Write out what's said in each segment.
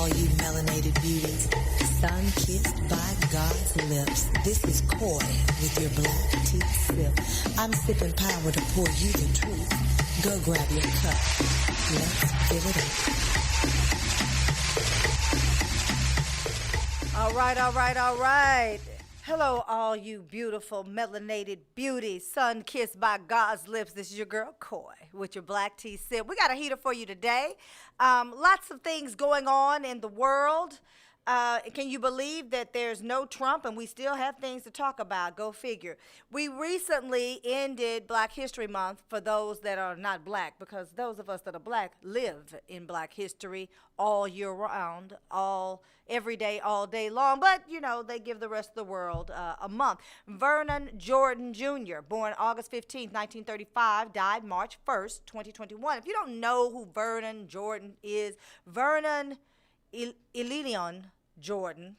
all you melanated beauties, sun-kissed by God's lips. This is Coy with your black tea sip. I'm sipping power to pour you the truth. Go grab your cup. Let's fill it up. All right, all right, all right. Hello, all you beautiful melanated beauties, sun-kissed by God's lips. This is your girl, Coy, with your black tea sip. We got a heater for you today. Lots of things going on in the world. Can you believe that there's no Trump and we still have things to talk about? Go figure. We recently ended Black History Month for those that are not black, because those of us that are black live in black history all year round, every day, all day long. But, you know, they give the rest of the world a month. Vernon Jordan Jr., born August 15th, 1935, died March 1st, 2021. If you don't know who Vernon Jordan is, Vernon Ilion Jordan,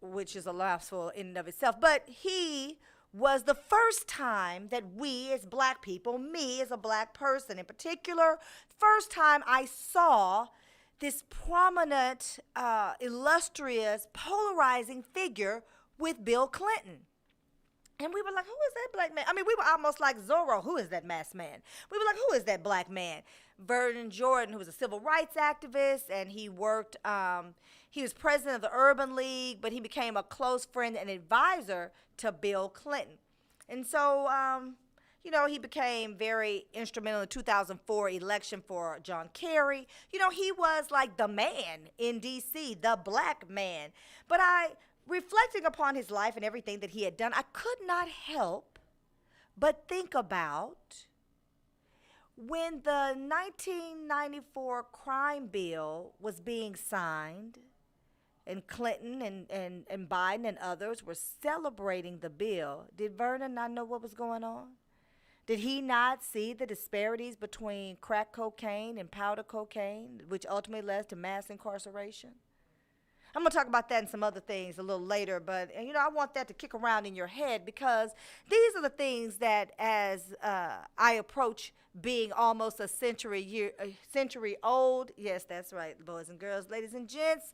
which is a mouthful in and of itself, but he was the first time that we as black people, me as a black person in particular, first time I saw this prominent, illustrious, polarizing figure with Bill Clinton. And we were like, who is that black man? I mean, we were almost like Zorro. Who is that masked man? We were like, who is that black man? Vernon Jordan, who was a civil rights activist, and he worked, he was president of the Urban League, but he became a close friend and advisor to Bill Clinton. And so, you know, he became very instrumental in the 2004 election for John Kerry. You know, he was like the man in D.C., the black man. But reflecting upon his life and everything that he had done, I could not help but think about when the 1994 crime bill was being signed, and Clinton and Biden and others were celebrating the bill. Did Vernon not know what was going on? Did he not see the disparities between crack cocaine and powder cocaine, which ultimately led to mass incarceration? I'm going to talk about that and some other things a little later, but, you know, I want that to kick around in your head, because these are the things that as I approach being almost a century old, yes, that's right, boys and girls, ladies and gents,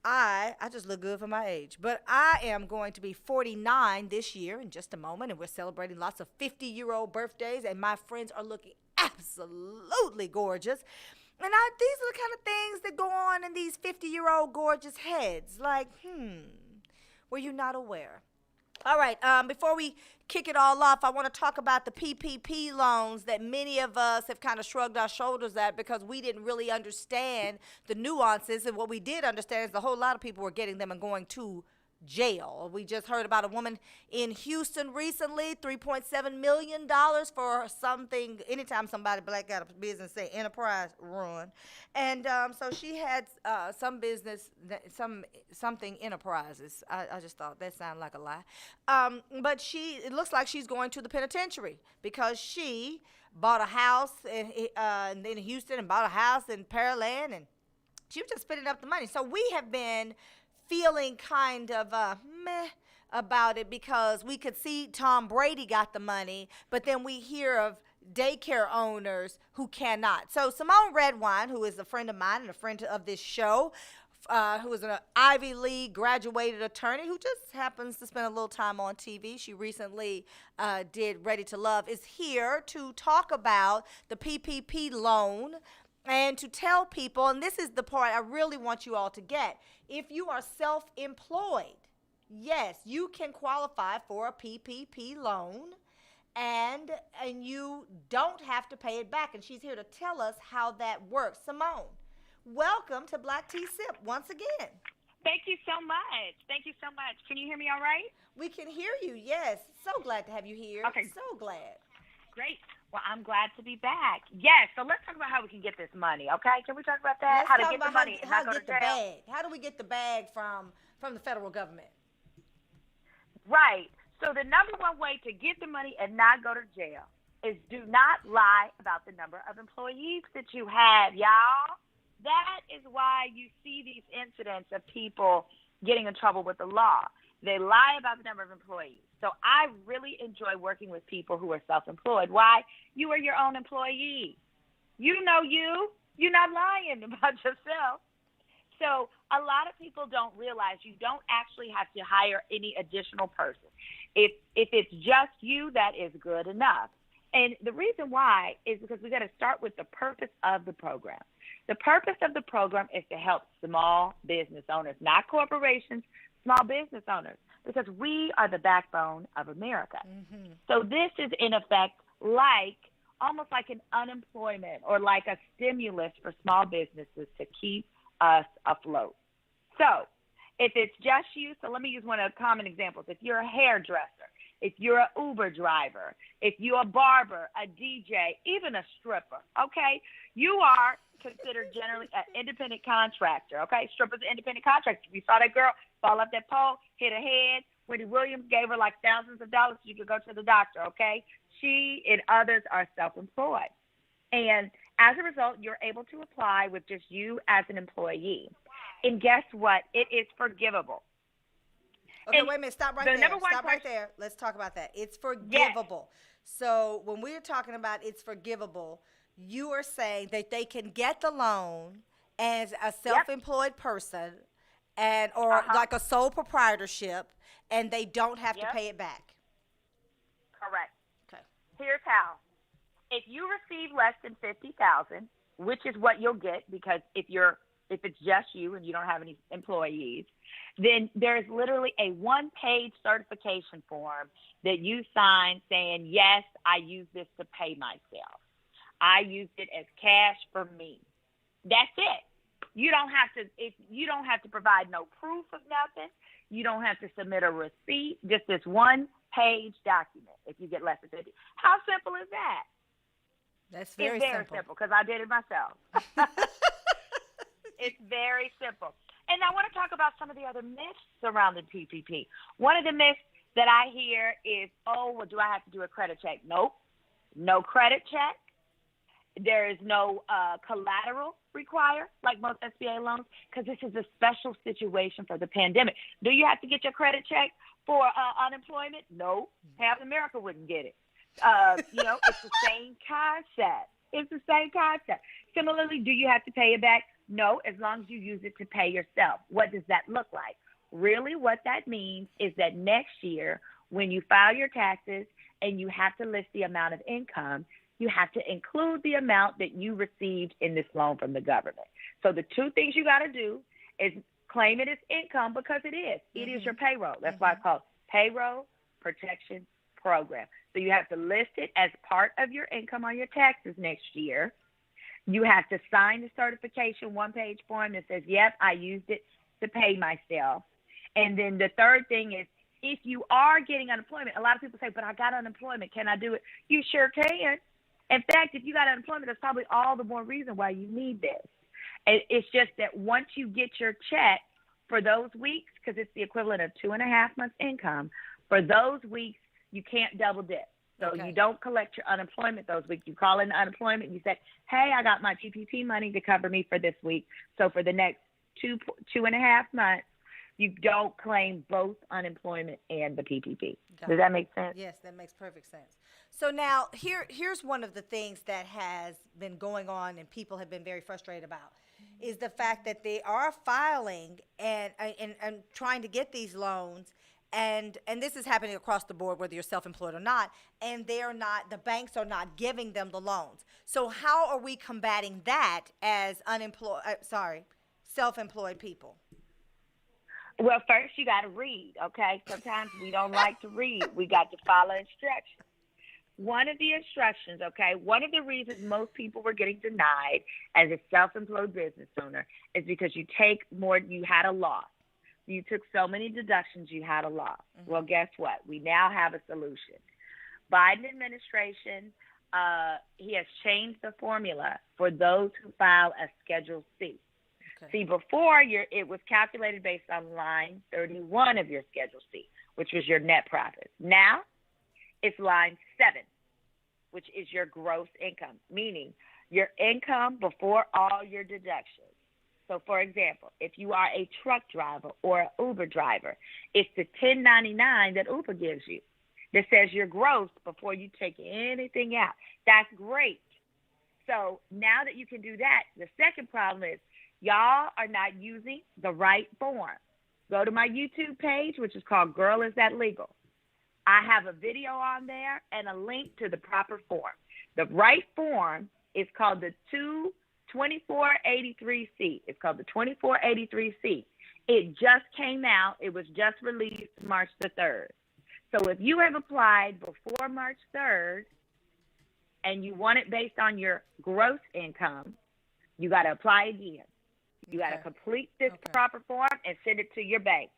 I just look good for my age, but I am going to be 49 this year in just a moment, and we're celebrating lots of 50-year-old birthdays, and my friends are looking absolutely gorgeous. And these are the kind of things that go on in these 50-year-old gorgeous heads. Like, were you not aware? All right, before we kick it all off, I want to talk about the PPP loans that many of us have kind of shrugged our shoulders at because we didn't really understand the nuances. And what we did understand is a whole lot of people were getting them and going to jail. We just heard about a woman in Houston recently, $3.7 million for something, anytime somebody black got a business, say enterprise run. And so she had some business, something enterprises. I just thought that sounded like a lie. But it looks like she's going to the penitentiary because she bought a house in Houston and bought a house in Pearland, and she was just spending up the money. So we have been feeling kind of meh about it because we could see Tom Brady got the money, but then we hear of daycare owners who cannot. So Symone Redwine, who is a friend of mine and a friend of this show, who is an Ivy League graduated attorney who just happens to spend a little time on TV. She recently did Ready to Love, is here to talk about the PPP loan and to tell people, and this is the part I really want you all to get, if you are self-employed, yes, you can qualify for a PPP loan, and you don't have to pay it back. And she's here to tell us how that works. Symone, welcome to Black Tea Sip once again. Thank you so much. Thank you so much. Can you hear me all right? We can hear you, yes. So glad to have you here. Okay. So glad. Great. Well, I'm glad to be back. Yes, so let's talk about how we can get this money, okay? Can we talk about that? Let's how to get the money and not go to jail? Bag. How do we get the bag from the federal government? Right. So the number one way to get the money and not go to jail is do not lie about the number of employees that you have, y'all. That is why you see these incidents of people getting in trouble with the law. They lie about the number of employees. So I really enjoy working with people who are self-employed. Why? You are your own employee. You know you. You're not lying about yourself. So a lot of people don't realize you don't actually have to hire any additional person. If it's just you, that is good enough. And the reason why is because we got to start with the purpose of the program. The purpose of the program is to help small business owners, not corporations, small business owners, because we are the backbone of America. Mm-hmm. So this is, in effect, almost like an unemployment or like a stimulus for small businesses to keep us afloat. So if it's just you, so let me use one of the common examples. If you're a hairdresser, if you're an Uber driver, if you're a barber, a DJ, even a stripper, okay, you are considered generally an independent contractor, okay? Strippers are independent contractors. We saw that girl fall off that pole, hit her head. Wendy Williams gave her like thousands of dollars so she could go to the doctor, okay? She and others are self-employed. And as a result, you're able to apply with just you as an employee. And guess what? It is forgivable. Okay, wait a minute. Stop right there. Stop right there. Let's talk about that. It's forgivable. Yes. So when we're talking about it's forgivable, you are saying that they can get the loan as a self-employed person or like a sole proprietorship, and they don't have to pay it back. Correct. Okay. Here's how. If you receive less than $50,000, which is what you'll get because if it's just you and you don't have any employees, then there's literally a one-page certification form that you sign saying, yes, I use this to pay myself. I used it as cash for me. That's it. You don't have to provide no proof of nothing. You don't have to submit a receipt, just this one-page document if you get less than 50. How simple is that? That's very simple. It's very simple because I did it myself. It's very simple. And I want to talk about some of the other myths surrounding PPP. One of the myths that I hear is, do I have to do a credit check? Nope. No credit check. There is no collateral required like most SBA loans because this is a special situation for the pandemic. Do you have to get your credit check for unemployment? No. Half America wouldn't get it. It's the same concept. It's the same concept. Similarly, do you have to pay it back? No, as long as you use it to pay yourself. What does that look like? Really, what that means is that next year, when you file your taxes and you have to list the amount of income, you have to include the amount that you received in this loan from the government. So the two things you got to do is claim it as income because it is. It is your payroll. That's why it's called Payroll Protection Program. So you have to list it as part of your income on your taxes next year. You have to sign the certification one-page form that says, yep, I used it to pay myself. And then the third thing is if you are getting unemployment, a lot of people say, but I got unemployment. Can I do it? You sure can. In fact, if you got unemployment, that's probably all the more reason why you need this. It's just that once you get your check for those weeks, because it's the equivalent of 2.5 months income, for those weeks, you can't double dip. So you don't collect your unemployment those weeks. You call in the unemployment and you say, hey, I got my PPP money to cover me for this week. So for the next 2.5 months, you don't claim both unemployment and the PPP. Does that make sense? Yes, that makes perfect sense. So now here's one of the things that has been going on and people have been very frustrated about is the fact that they are filing and trying to get these loans. And this is happening across the board, whether you're self-employed or not, and the banks are not giving them the loans. So how are we combating that as self-employed people? Well, first you got to read, okay? Sometimes we don't like to read. We got to follow instructions. One of the instructions, okay, one of the reasons most people were getting denied as a self-employed business owner is because you had a loss. You took so many deductions, you had a loss. Well, guess what? We now have a solution. Biden administration, he has changed the formula for those who file a Schedule C. Okay. See, before it was calculated based on line 31 of your Schedule C, which was your net profit. Now it's line 7, which is your gross income, meaning your income before all your deductions. So, for example, if you are a truck driver or an Uber driver, it's the 1099 that Uber gives you that says your gross before you take anything out. That's great. So now that you can do that, the second problem is y'all are not using the right form. Go to my YouTube page, which is called Girl Is That Legal. I have a video on there and a link to the proper form. The right form is called the 2483C. It's called the 2483C. It just came out. It was just released March the 3rd. So if you have applied before March 3rd and you want it based on your gross income, you got to apply again. You got to complete this proper form and send it to your bank.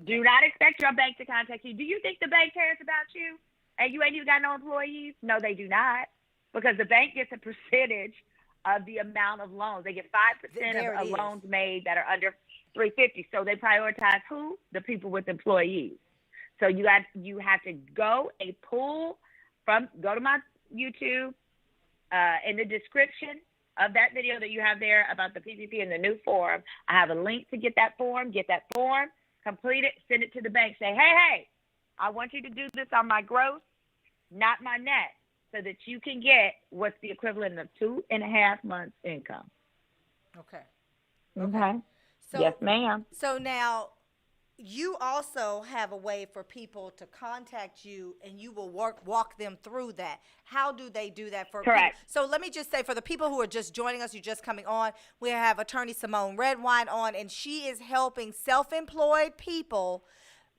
Do not expect your bank to contact you. Do you think the bank cares about you and you ain't even got no employees? No, they do not, because the bank gets a percentage of the amount of loans. They get 5% of loans made that are under 350. So they prioritize who? The people with employees. So you have to go go to my YouTube, in the description of that video that you have there about the PPP and the new form. I have a link to get that form, complete it, send it to the bank. Say, hey, I want you to do this on my gross, not my net, so that you can get what's the equivalent of 2.5 months income. Okay. So, yes, ma'am. So now you also have a way for people to contact you, and you will walk them through that. How do they do that? Correct. So let me just say, for the people who are just joining us, you're just coming on, we have attorney Symone Redwine on, and she is helping self-employed people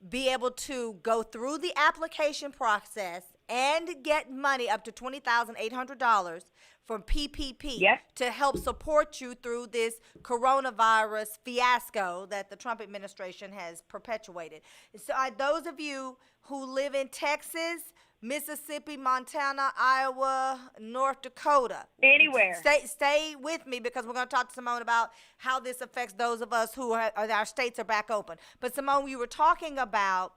be able to go through the application process and get money up to $20,800 from PPP to help support you through this coronavirus fiasco that the Trump administration has perpetuated. So those of you who live in Texas, Mississippi, Montana, Iowa, North Dakota, anywhere, stay with me, because we're going to talk to Symone about how this affects those of us who our states are back open. But Symone, you were talking about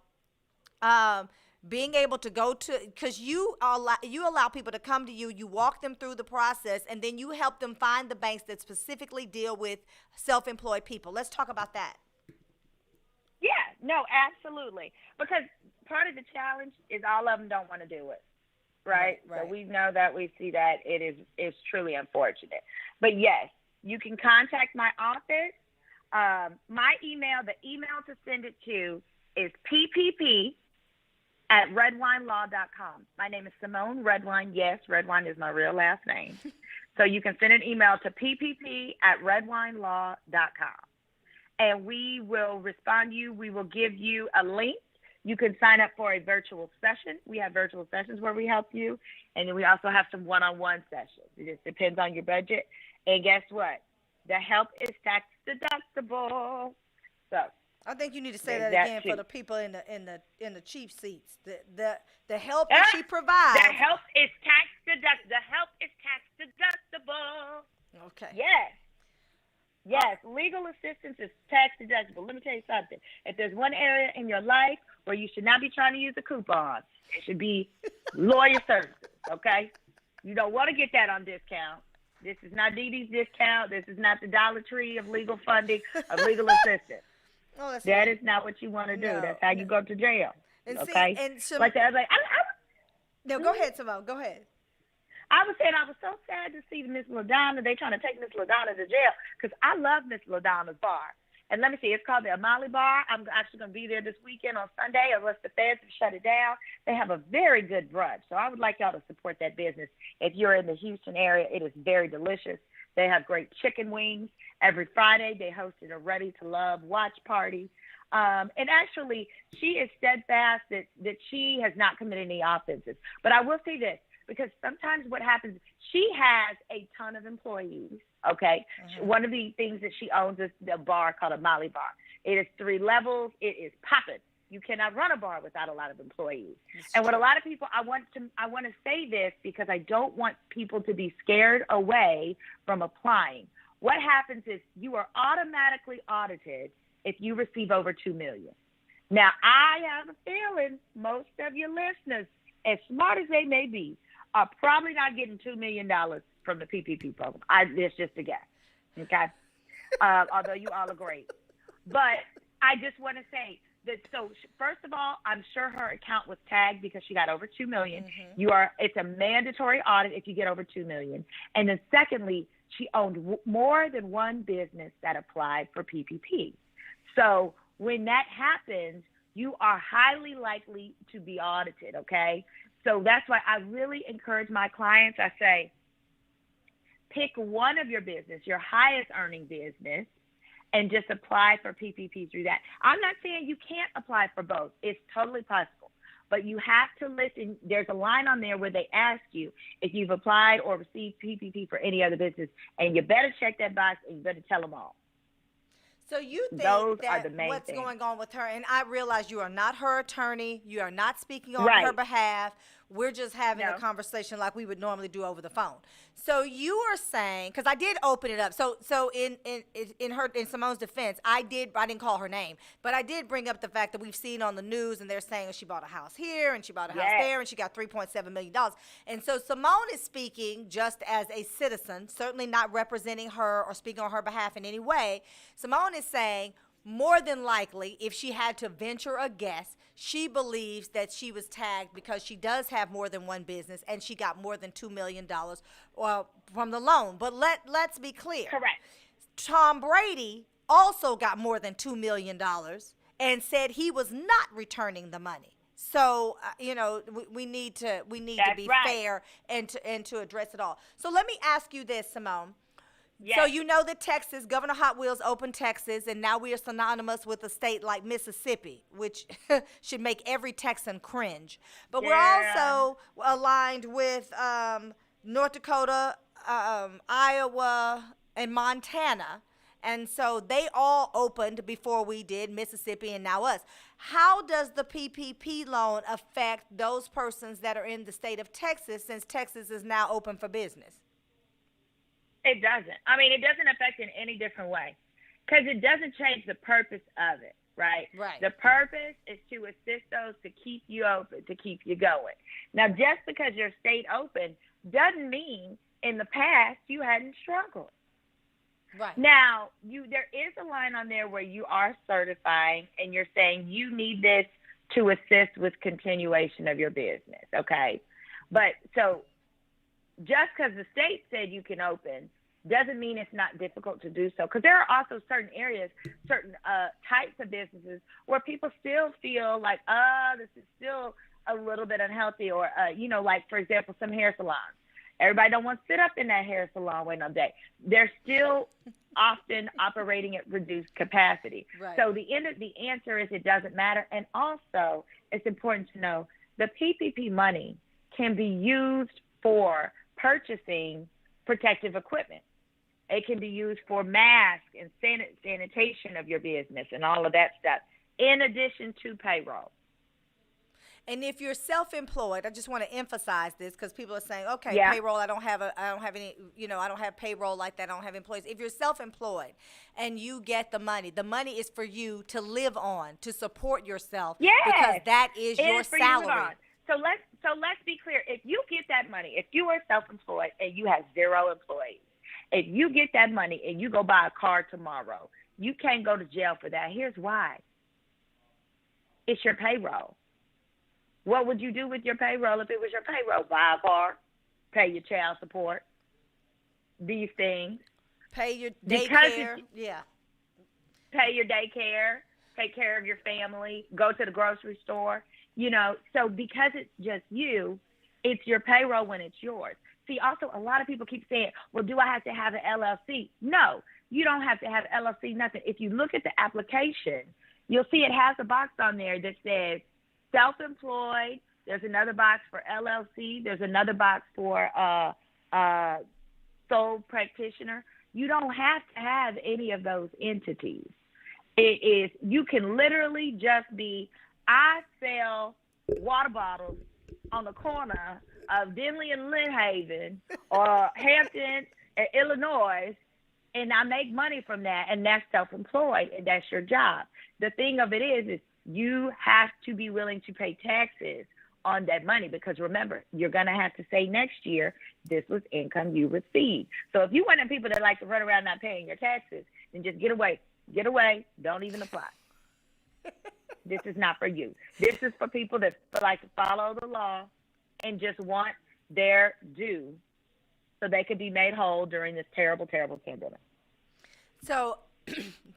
being able to go to, because you allow people to come to you, you walk them through the process, and then you help them find the banks that specifically deal with self-employed people. Let's talk about that. Yeah, no, absolutely. Because part of the challenge is all of them don't want to do it, right? So we know that, we see that. It's truly unfortunate. But yes, you can contact my office. My email, the email to send it to is ppp@redwinelaw.com. My name is Symone Redwine. Yes, Redwine is my real last name. So you can send an email to ppp@redwinelaw.com. And we will respond to you. We will give you a link. You can sign up for a virtual session. We have virtual sessions where we help you. And then we also have some one-on-one sessions. It just depends on your budget. And guess what? The help is tax deductible. So I think you need to say that again for the people in the cheap seats. The help that she provides. The help is tax deductible. The help is tax deductible. Okay. Yes, legal assistance is tax deductible. Let me tell you something. If there's one area in your life where you should not be trying to use a coupon, it should be lawyer services, okay? You don't want to get that on discount. This is not Dee Dee's discount. This is not the Dollar Tree of legal funding, of legal assistance. Oh, that is not what you want to do. No, that's how you go to jail, okay? Like that, no, go ahead, Symone. Go ahead. I was saying I was so sad to see Miss LaDonna. They trying to take Miss LaDonna to jail, because I love Miss LaDonna's bar. And let me see, it's called the Amali Bar. I'm actually going to be there this weekend on Sunday, unless the feds have shut it down. They have a very good brunch, so I would like y'all to support that business. If you're in the Houston area, it is very delicious. They have great chicken wings. Every Friday, they hosted a Ready to Love watch party. And actually, she is steadfast that she has not committed any offenses. But I will say this, because sometimes what happens, she has a ton of employees, okay? Mm-hmm. One of the things that she owns is a bar called a Molly Bar. It is 3 levels. It is popping. You cannot run a bar without a lot of employees. And what a lot of people, I want to say this because I don't want people to be scared away from applying. What happens is you are automatically audited if you receive over $2 million. Now, I have a feeling most of your listeners, as smart as they may be, are probably not getting $2 million from the PPP program. It's just a guess, okay? Although you all are great. But I just want to say, So first of all, I'm sure her account was tagged because she got over 2 million. It's a mandatory audit if you get over 2 million. And then secondly, she owned more than one business that applied for PPP. So when that happens, you are highly likely to be audited, okay? So that's why I really encourage my clients. I say, pick one of your business, your highest earning business, and just apply for PPP through that. I'm not saying you can't apply for both. It's totally possible. But you have to listen. There's a line on there where they ask you if you've applied or received PPP for any other business, and you better check that box and you better tell them all. So you think Those that are the main what's things. going on with her, and I realize you are not her attorney, you are not speaking on Right. her behalf. We're just having No. a conversation like we would normally do over the phone. So you are saying, because I did open it up. So in Symone's defense, I didn't call her name, but I did bring up the fact that we've seen on the news, and they're saying she bought a house here and she bought a house there, and she got $3.7 million. And so Symone is speaking just as a citizen, certainly not representing her or speaking on her behalf in any way. Symone is saying, more than likely, if she had to venture a guess, she believes that she was tagged because she does have more than one business and she got more than $2 million from the loan. But let's be clear. Correct. Tom Brady also got more than $2 million and said he was not returning the money. So, we need to be fair and to address it all. So let me ask you this, Symone. Yes. So you know that Texas, Governor Hot Wheels opened Texas, and now we are synonymous with a state like Mississippi, which should make every Texan cringe. But we're also aligned with North Dakota, Iowa, and Montana. And so they all opened before we did, Mississippi and now us. How does the PPP loan affect those persons that are in the state of Texas, since Texas is now open for business? It doesn't. I mean, it doesn't affect in any different way because it doesn't change the purpose of it, right? Right. The purpose is to assist those to keep you open, to keep you going. Now, just because your state open doesn't mean in the past you hadn't struggled. Right. Now, there is a line on there where you are certifying and you're saying you need this to assist with continuation of your business, okay? But so just because the state said you can open doesn't mean it's not difficult to do so. Because there are also certain areas, certain types of businesses where people still feel like, this is still a little bit unhealthy. Or, like, for example, some hair salons. Everybody don't want to sit up in that hair salon waiting all day. They're still often operating at reduced capacity. Right. So the answer is it doesn't matter. And also, it's important to know the PPP money can be used for purchasing protective equipment. It can be used for masks and sanitation of your business and all of that stuff, in addition to payroll. And if you're self-employed, I just want to emphasize this because people are saying, okay, payroll, I don't have any, I don't have payroll like that. I don't have employees. If you're self-employed and you get the money is for you to live on, to support yourself. Yes. Because that is your salary. So let's be clear. If you get that money, if you are self-employed and you have 0 employees, if you get that money and you go buy a car tomorrow, you can't go to jail for that. Here's why. It's your payroll. What would you do with your payroll if it was your payroll? Buy a car, pay your child support, these things. Pay your daycare. Pay your daycare, take care of your family, go to the grocery store. So because it's just you, it's your payroll when it's yours. See, also, a lot of people keep saying, well, do I have to have an LLC? No, you don't have to have an LLC, nothing. If you look at the application, you'll see it has a box on there that says self-employed. There's another box for LLC. There's another box for sole practitioner. You don't have to have any of those entities. You can literally just be, I sell water bottles on the corner of Denley and Lynn Haven or Hampton and Illinois, and I make money from that, and that's self-employed, and that's your job. The thing of it is you have to be willing to pay taxes on that money because, remember, you're going to have to say next year this was income you received. So if you one of the people that like to run around not paying your taxes, then just get away. Get away. Don't even apply. This is not for you. This is for people that like to follow the law and just want their due so they could be made whole during this terrible, terrible pandemic. So,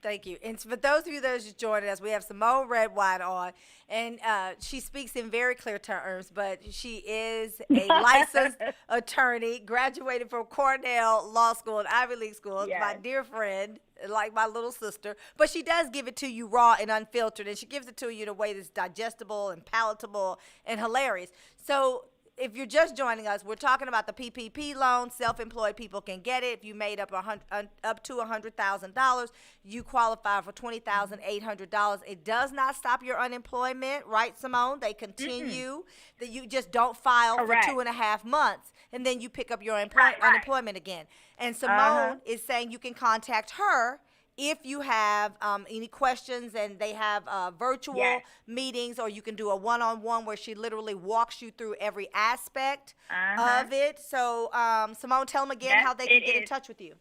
thank you. And for those of you that are just joining us, we have Symone Redwine on, and she speaks in very clear terms, but she is a licensed attorney, graduated from Cornell Law School and Ivy League School, Yes. my dear friend, like my little sister. But she does give it to you raw and unfiltered, and she gives it to you in a way that's digestible and palatable and hilarious. So, if you're just joining us, we're talking about the PPP loan. Self-employed people can get it. If you made up to $100,000, you qualify for $20,800. It does not stop your unemployment, right, Symone? They continue. That you just don't file Correct. for 2.5 months, and then you pick up your Right. unemployment again. And Symone is saying you can contact her if you have any questions, and they have virtual Yes. meetings, or you can do a one-on-one where she literally walks you through every aspect of it. So, Symone, tell them again how they can get in touch with you.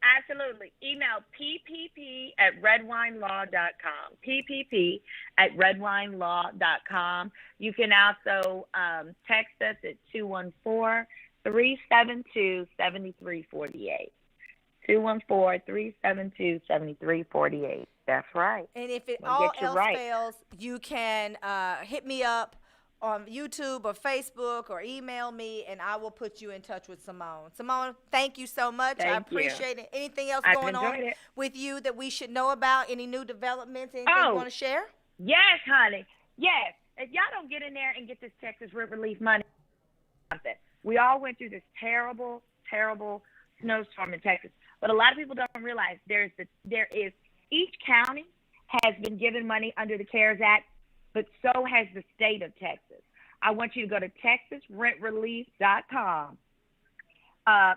Absolutely. Email ppp@redwinelaw.com. ppp@redwinelaw.com. You can also text us at 214-372-7348. 214-372-7348. That's right. And if it We'll all get you else right. fails, you can hit me up on YouTube or Facebook, or email me, and I will put you in touch with Symone. Symone, thank you so much. I Thank you. appreciate it. Anything else I've going on enjoyed it. with you that we should know about? Any new developments? Anything you want to share? Yes, honey. Yes. If y'all don't get in there and get this Texas rent relief money, we all went through this terrible, terrible snowstorm in Texas. But a lot of people don't realize there is each county has been given money under the CARES Act, but so has the state of Texas. I want you to go to texasrentrelief.com.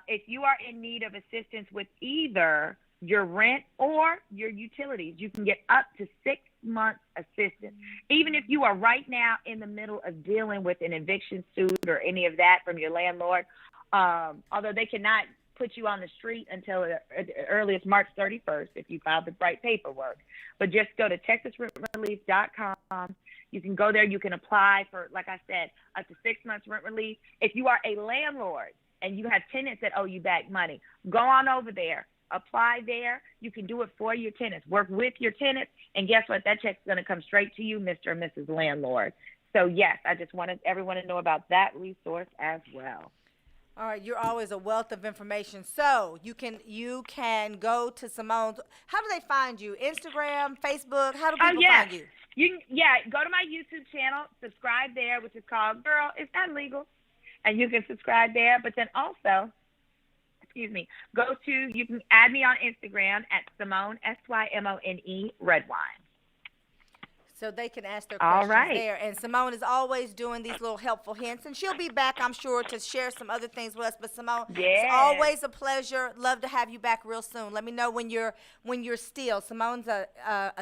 If you are in need of assistance with either your rent or your utilities, you can get up to 6 months assistance. Even if you are right now in the middle of dealing with an eviction suit or any of that from your landlord, although they cannot put you on the street until the earliest March 31st if you filed the right paperwork. But just go to texasrentrelief.com. You can go there. You can apply for, like I said, up to 6 months rent relief. If you are a landlord and you have tenants that owe you back money, go on over there. Apply there. You can do it for your tenants. Work with your tenants. And guess what? That check's going to come straight to you, Mr. and Mrs. Landlord. So, yes, I just wanted everyone to know about that resource as well. All right, you're always a wealth of information. So you can go to Symone's. How do they find you? Instagram, Facebook? How do people find you? Go to my YouTube channel, subscribe there, which is called Girl, It's Not Legal. And you can subscribe there. But then also, you can add me on Instagram at Symone, Symone Redwine. So they can ask their questions All right. there. And Symone is always doing these little helpful hints. And she'll be back, I'm sure, to share some other things with us. But Symone, it's always a pleasure. Love to have you back real soon. Let me know when you're still. Symone's a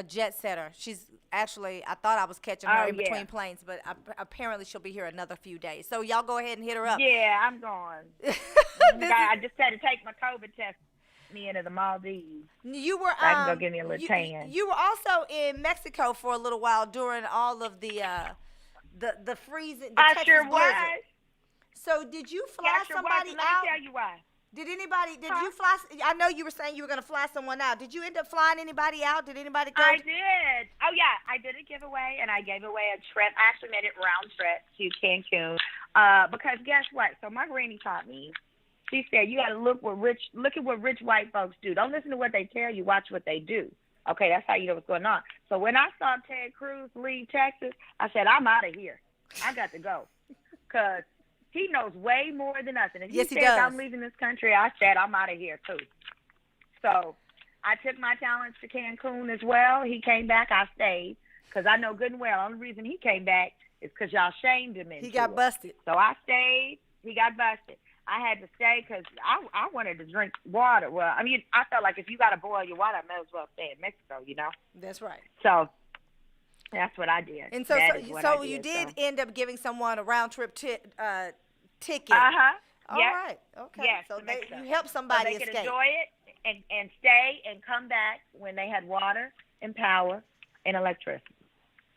jet setter. She's actually, I thought I was catching her in between planes, but apparently she'll be here another few days. So y'all go ahead and hit her up. Yeah, I'm gone. I just had to take my COVID test. Me into the Maldives. You were so I can go give me a little tan. You were also in Mexico for a little while during all of the freezing. The Texas sure blizzard. was. So did you fly somebody Let me out? tell you why. Did you fly? I know you were saying you were going to fly someone out. Did you end up flying anybody out? Did anybody go? I did. Oh yeah, I did a giveaway, and I gave away a trip. I actually made it round trip to Cancun. Because guess what? So my granny taught me. She said, you got to look at what rich white folks do. Don't listen to what they tell you. Watch what they do. Okay, that's how you know what's going on. So when I saw Ted Cruz leave Texas, I said, I'm out of here. I got to go. Because he knows way more than us. And if he says I'm leaving this country, I said, I'm out of here too. So I took my talents to Cancun as well. He came back. I stayed. Because I know good and well, the only reason he came back is because y'all shamed him into He got busted. So I stayed. He got busted. I had to stay because I wanted to drink water. Well, I mean, I felt like if you got to boil your water, I might as well stay in Mexico, you know? That's right. So that's what I did. And so you did end up giving someone a round trip ticket. All right. Okay. Yes, so you helped so somebody they escape. could enjoy it and stay and come back when they had water and power and electricity.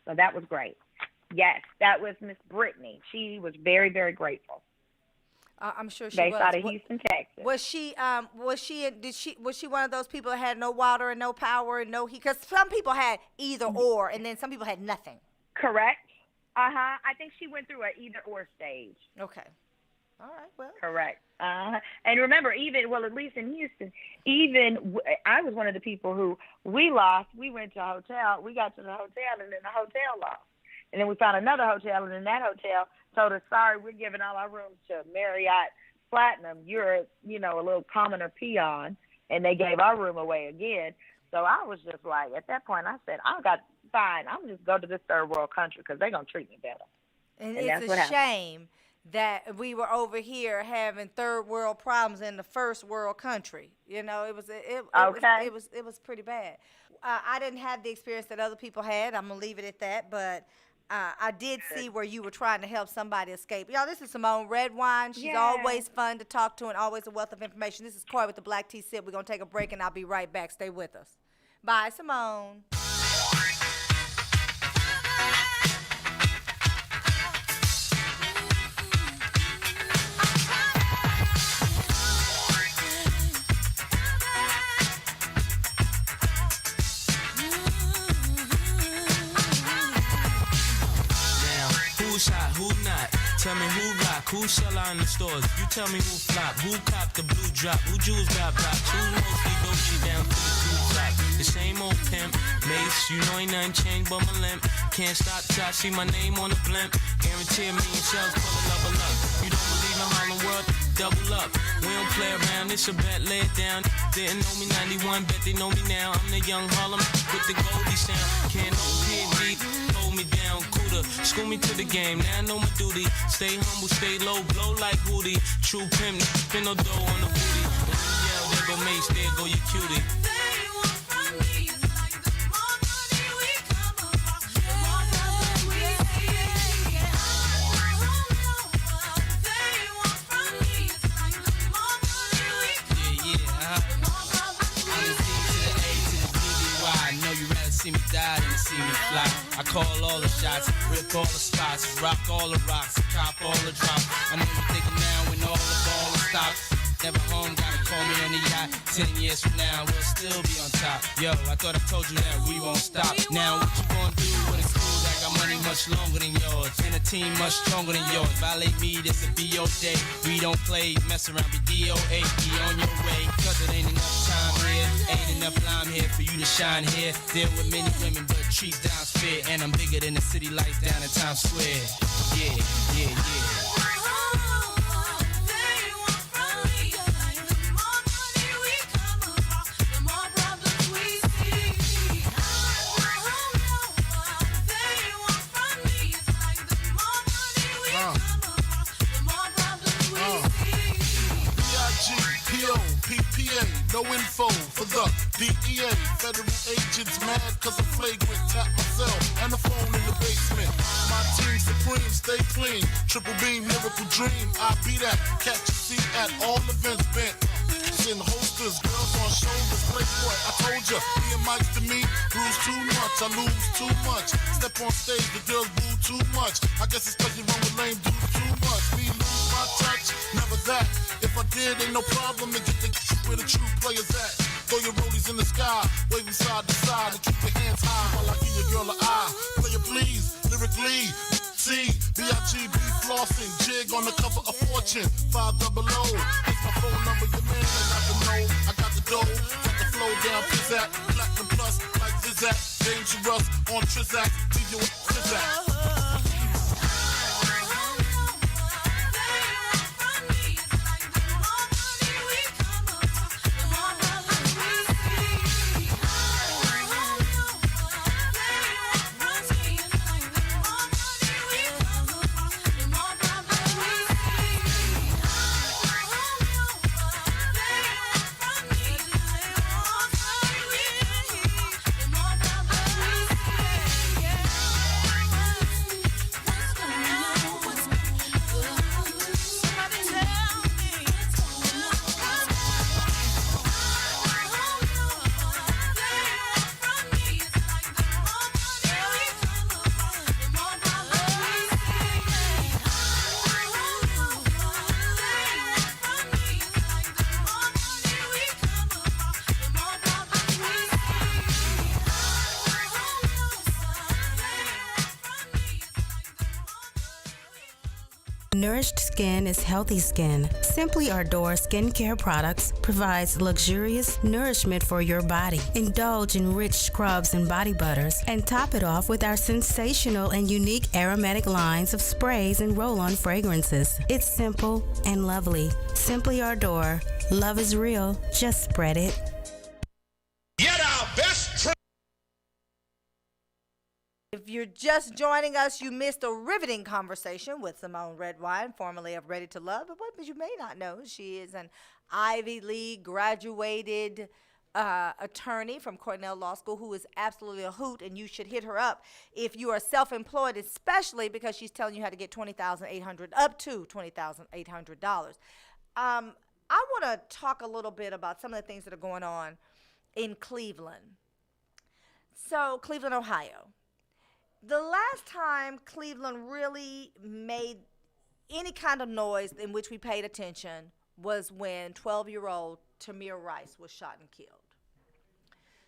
So that was great. Yes, that was Miss Brittany. She was very, very grateful. I'm sure she Based was. out of Houston, Texas. Was she one of those people that had no water and no power and no heat? Because some people had either or, and then some people had nothing. Correct. I think she went through an either or stage. Okay. All right. Well. Correct. And remember, at least in Houston, I was one of the people who we lost. We went to a hotel. We got to the hotel, and then the hotel lost. And then we found another hotel, and in that hotel told us, sorry, we're giving all our rooms to Marriott Platinum. You're, a little commoner peon. And they gave our room away again. So I was just like, at that point, I said, fine. I'm just go to this third world country because they're going to treat me better. And it's a shame that we were over here having third world problems in the first world country. It was pretty bad. I didn't have the experience that other people had. I'm going to leave it at that. But I did see where you were trying to help somebody escape. Y'all, this is Symone Redwine. She's always fun to talk to and always a wealth of information. This is Coy with the Black Tea Sip. We're going to take a break, and I'll be right back. Stay with us. Bye, Symone. Who's hot, who not? Tell me who rock, who sell out in the stores. You tell me who flop, who cop the blue drop, who jewels got pops, who mostly Gucci down to the two top. The same old pimp, Mace, you know ain't nothing changed but my limp. Can't stop till I see my name on the blimp. Guarantee a million shells full of level up. You don't believe in Harlem World? Double up. We don't play around, it's a bet, lay it down. Didn't know me 91, bet they know me now. I'm the young Harlem with the Goldie sound. Can't no PPP, hold me down, cooler. School me to the game, now I know my duty. Stay humble, stay low, blow like Hootie. True pimp, spin no dough on the booty. When you yell, there go Mace, there go your cutie. See me die than to see me fly. I call all the shots, rip all the spots, rock all the rocks, cop all the drops. I know you're thinking now when all the ball stops. Never home, gotta call me on the yacht. 10 years from now, we'll still be on top. Yo, I thought I told you that we won't stop. Now what you gonna do with a crew that got money much longer than yours and a team much stronger than yours? Violate me, this a BO day. We don't play, mess around, be DOA, be on your way. Cause it ain't enough time here, ain't enough lime here for you to shine here. Deal with many women, but treat down's fair. And I'm bigger than the city lights down in Times Square. Yeah, yeah, yeah. No info for the DEA. Federal agents mad cause I'm flagrant. Tap myself and the phone in the basement. My team supreme, stay clean. Triple beam, miracle dream. I be that. Catch a seat at all events bent. In holsters, girls on shoulders. Playboy, I told ya. Me and Mike's to me. Bruise too much, I lose too much. Step on stage, the girls boo too much. I guess it's cause you run with lame dudes too much. Me lose my touch, never that. If I did, ain't no problem to get the where the true players at. Throw your rollies in the sky, waving side to side, and keep your hands high while I give your girl an eye. Player please, lyrically, C, B-I-G-B flossing, jig on the cover of Fortune, 500. It's my phone number, your man, I got the know, I got the dough, got the flow down, pizzazz, platinum plus, like Zizak, dangerous on Trizak, leave you with Zizak. Nourished skin is healthy skin. Simply Ardor skincare products provides luxurious nourishment for your body. Indulge in rich scrubs and body butters and top it off with our sensational and unique aromatic lines of sprays and roll-on fragrances. It's simple and lovely. Simply Ardor. Love is real. Just spread it. Get our best. If you're just joining us, you missed a riveting conversation with Symone Redwine, formerly of Ready to Love. But what you may not know, she is an Ivy League graduated attorney from Cornell Law School who is absolutely a hoot, and you should hit her up if you are self-employed, especially because she's telling you how to get up to $20,800. I want to talk a little bit about some of the things that are going on in Cleveland. So, Cleveland, Ohio. The last time Cleveland really made any kind of noise in which we paid attention was when 12-year-old Tamir Rice was shot and killed.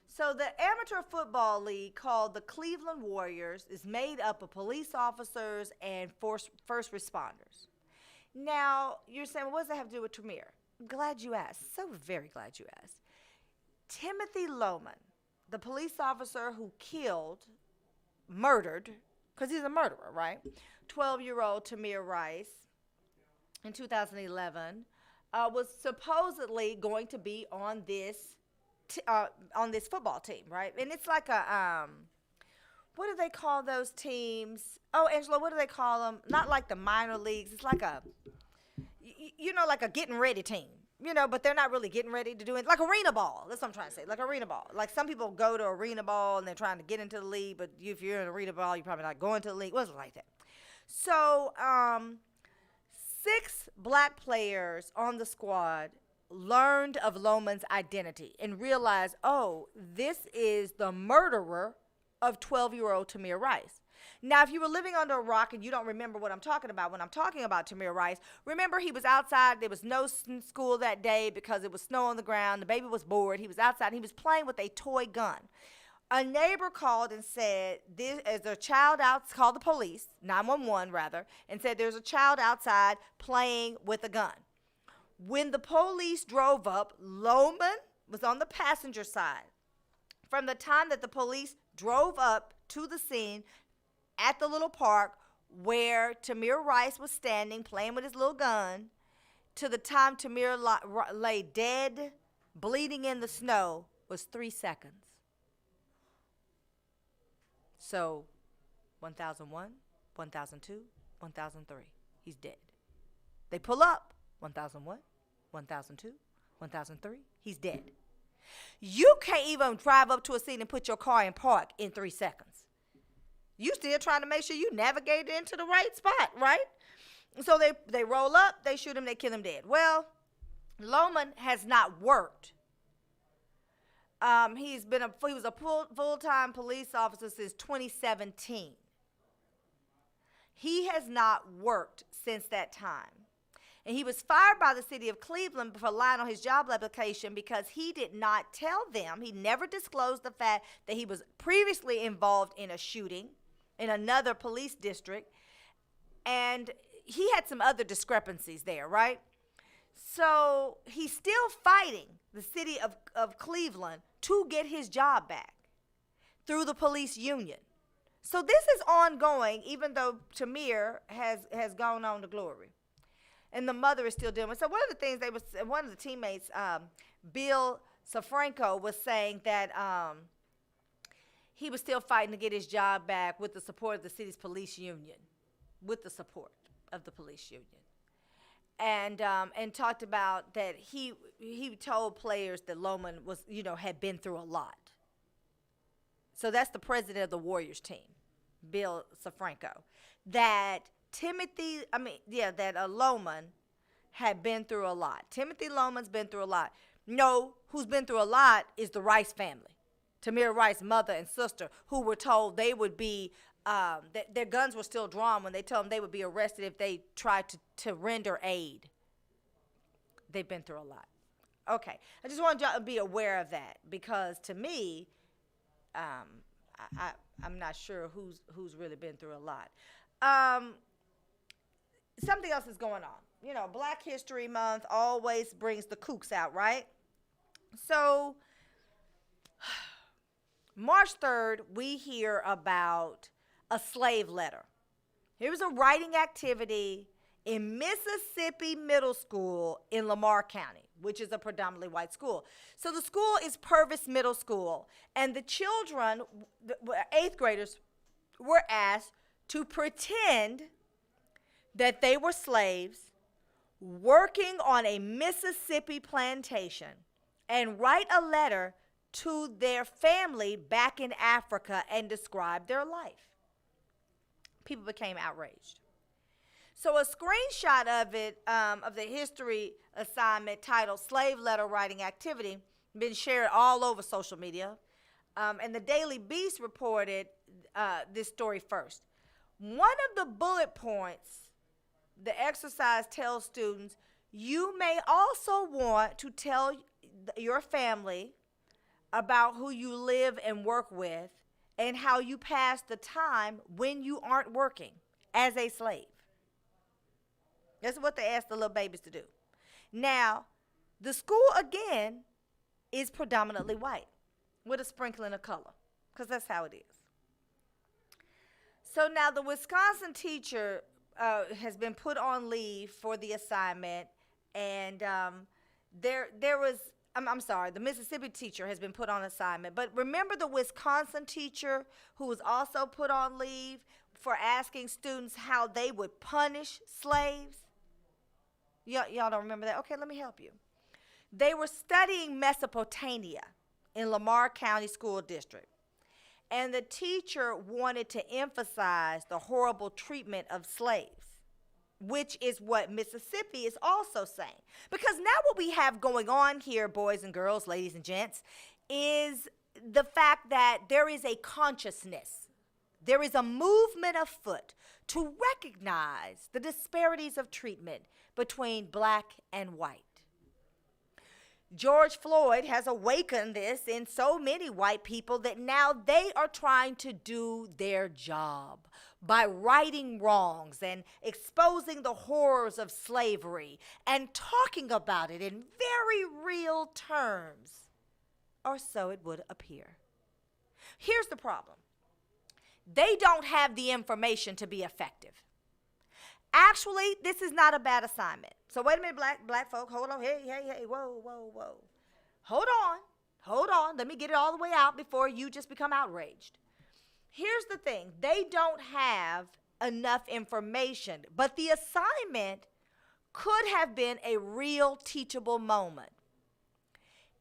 So the amateur football league called the Cleveland Warriors is made up of police officers and first responders. Now, you're saying, well, what does that have to do with Tamir? I'm glad you asked. So very glad you asked. Timothy Lohman, the police officer who murdered, because he's a murderer, right? 12-year-old Tamir Rice in 2011 was supposedly going to be on this football team, right? And it's like a what do they call those teams? Oh, Angela, what do they call them? Not like the minor leagues. It's like like a getting ready team. But they're not really getting ready to do it. Like arena ball. That's what I'm trying to say. Like arena ball. Like some people go to arena ball and they're trying to get into the league, but if you're in arena ball, you're probably not going to the league. It wasn't like that. So 6 black players on the squad learned of Lohman's identity and realized, oh, this is the murderer of 12-year-old Tamir Rice. Now, if you were living under a rock and you don't remember what I'm talking about when I'm talking about Tamir Rice, remember he was outside. There was no school that day because it was snow on the ground. The baby was bored. He was outside. And he was playing with a toy gun. A neighbor called and said, there's a child out, called the police, 911 rather, and said there's a child outside playing with a gun. When the police drove up, Lohman was on the passenger side. From the time that the police drove up to the scene, at the little park where Tamir Rice was standing, playing with his little gun, to the time Tamir lay dead, bleeding in the snow, was 3 seconds. So, 1001, 1002, 1003. He's dead. They pull up, 1001, 1002, 1003. He's dead. You can't even drive up to a scene and put your car in park in 3 seconds. You still trying to make sure you navigate into the right spot, right? So they roll up, they shoot him, they kill him dead. Well, Lohman has not worked. He was a full-time police officer since 2017. He has not worked since that time. And he was fired by the city of Cleveland for lying on his job application because he did not tell them, he never disclosed the fact that he was previously involved in a shooting in another police district, and he had some other discrepancies there, right? So he's still fighting the city of Cleveland to get his job back through the police union. So this is ongoing, even though Tamir has gone on to glory. And the mother is still dealing with. So one of the things one of the teammates, Bill Safranco, was saying that he was still fighting to get his job back with the support of the city's police union, and talked about that he told players that Lohman was, had been through a lot. So that's the president of the Warriors team, Bill Safranco, that Lohman had been through a lot. Timothy Lohman's been through a lot. No, who's been through a lot is the Rice family. Tamir Rice's mother and sister, who were told they would be, their guns were still drawn when they told them they would be arrested if they tried to render aid. They've been through a lot. Okay, I just want you to be aware of that because to me, I'm not sure who's really been through a lot. Something something else is going on. You know, Black History Month always brings the kooks out, right? So, March 3rd, we hear about a slave letter. Here was a writing activity in Mississippi Middle School in Lamar County, which is a predominantly white school. So the school is Purvis Middle School, and the children, the 8th graders, were asked to pretend that they were slaves working on a Mississippi plantation and write a letter to their family back in Africa and describe their life. People became outraged. So a screenshot of it, of the history assignment titled Slave Letter Writing Activity, been shared all over social media. And the Daily Beast reported this story first. One of the bullet points, the exercise tells students, you may also want to tell your family about who you live and work with and how you pass the time when you aren't working as a slave. That's what they asked the little babies to do. Now, the school, again, is predominantly white with a sprinkling of color, because that's how it is. So now the Wisconsin teacher has been put on leave for the assignment, and the Mississippi teacher has been put on assignment. But remember the Wisconsin teacher who was also put on leave for asking students how they would punish slaves? Y'all don't remember that? Okay, let me help you. They were studying Mesopotamia in Lamar County School District. And the teacher wanted to emphasize the horrible treatment of slaves, which is what Mississippi is also saying. Because now what we have going on here, boys and girls, ladies and gents, is the fact that there is a consciousness. There is a movement afoot to recognize the disparities of treatment between black and white. George Floyd has awakened this in so many white people that now they are trying to do their job by righting wrongs and exposing the horrors of slavery and talking about it in very real terms, or so it would appear. Here's the problem. They don't have the information to be effective. Actually, this is not a bad assignment. So wait a minute, black folk, hold on. Hey, whoa. Hold on. Let me get it all the way out before you just become outraged. Here's the thing. They don't have enough information, but the assignment could have been a real teachable moment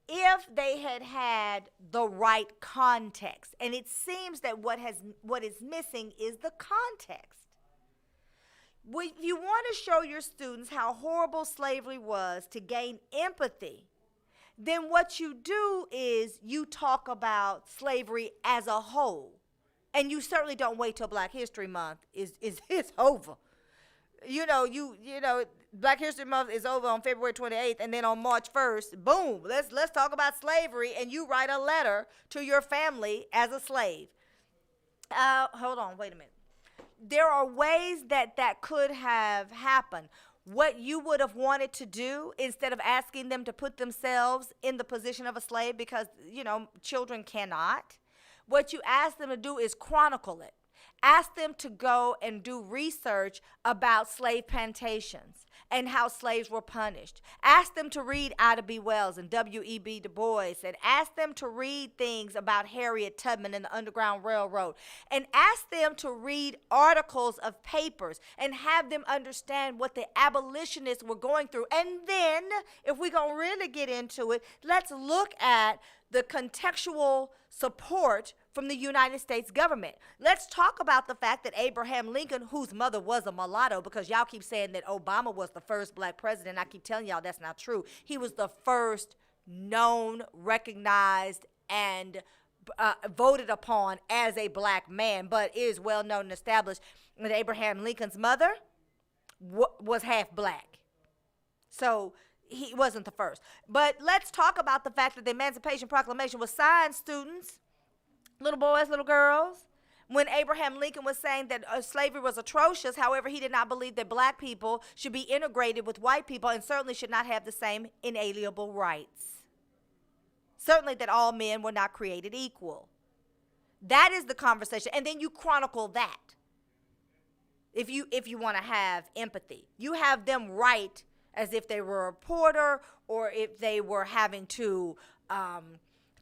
if they had had the right context. And it seems that what is missing is the context. If you want to show your students how horrible slavery was to gain empathy, then what you do is you talk about slavery as a whole. And you certainly don't wait till Black History Month is over. You know, Black History Month is over on February 28th, and then on March 1st, boom, let's talk about slavery, and you write a letter to your family as a slave. Hold on, wait a minute. There are ways that could have happened. What you would have wanted to do, instead of asking them to put themselves in the position of a slave, because, children cannot, what you ask them to do is chronicle it. Ask them to go and do research about slave plantations and how slaves were punished. Ask them to read Ida B. Wells and W.E.B. Du Bois, and ask them to read things about Harriet Tubman and the Underground Railroad, and ask them to read articles of papers and have them understand what the abolitionists were going through. And then, if we're going to really get into it, let's look at the contextual support from the United States government. Let's talk about the fact that Abraham Lincoln, whose mother was a mulatto, because y'all keep saying that Obama was the first black president. I keep telling y'all that's not true. He was the first known, recognized, and voted upon as a black man, but it is well known and established that Abraham Lincoln's mother was half black. So he wasn't the first. But let's talk about the fact that the Emancipation Proclamation was signed, students, little boys, little girls, when Abraham Lincoln was saying that slavery was atrocious. However, he did not believe that black people should be integrated with white people and certainly should not have the same inalienable rights. Certainly that all men were not created equal. That is the conversation. And then you chronicle that. If you want to have empathy, you have them write as if they were a reporter or if they were having to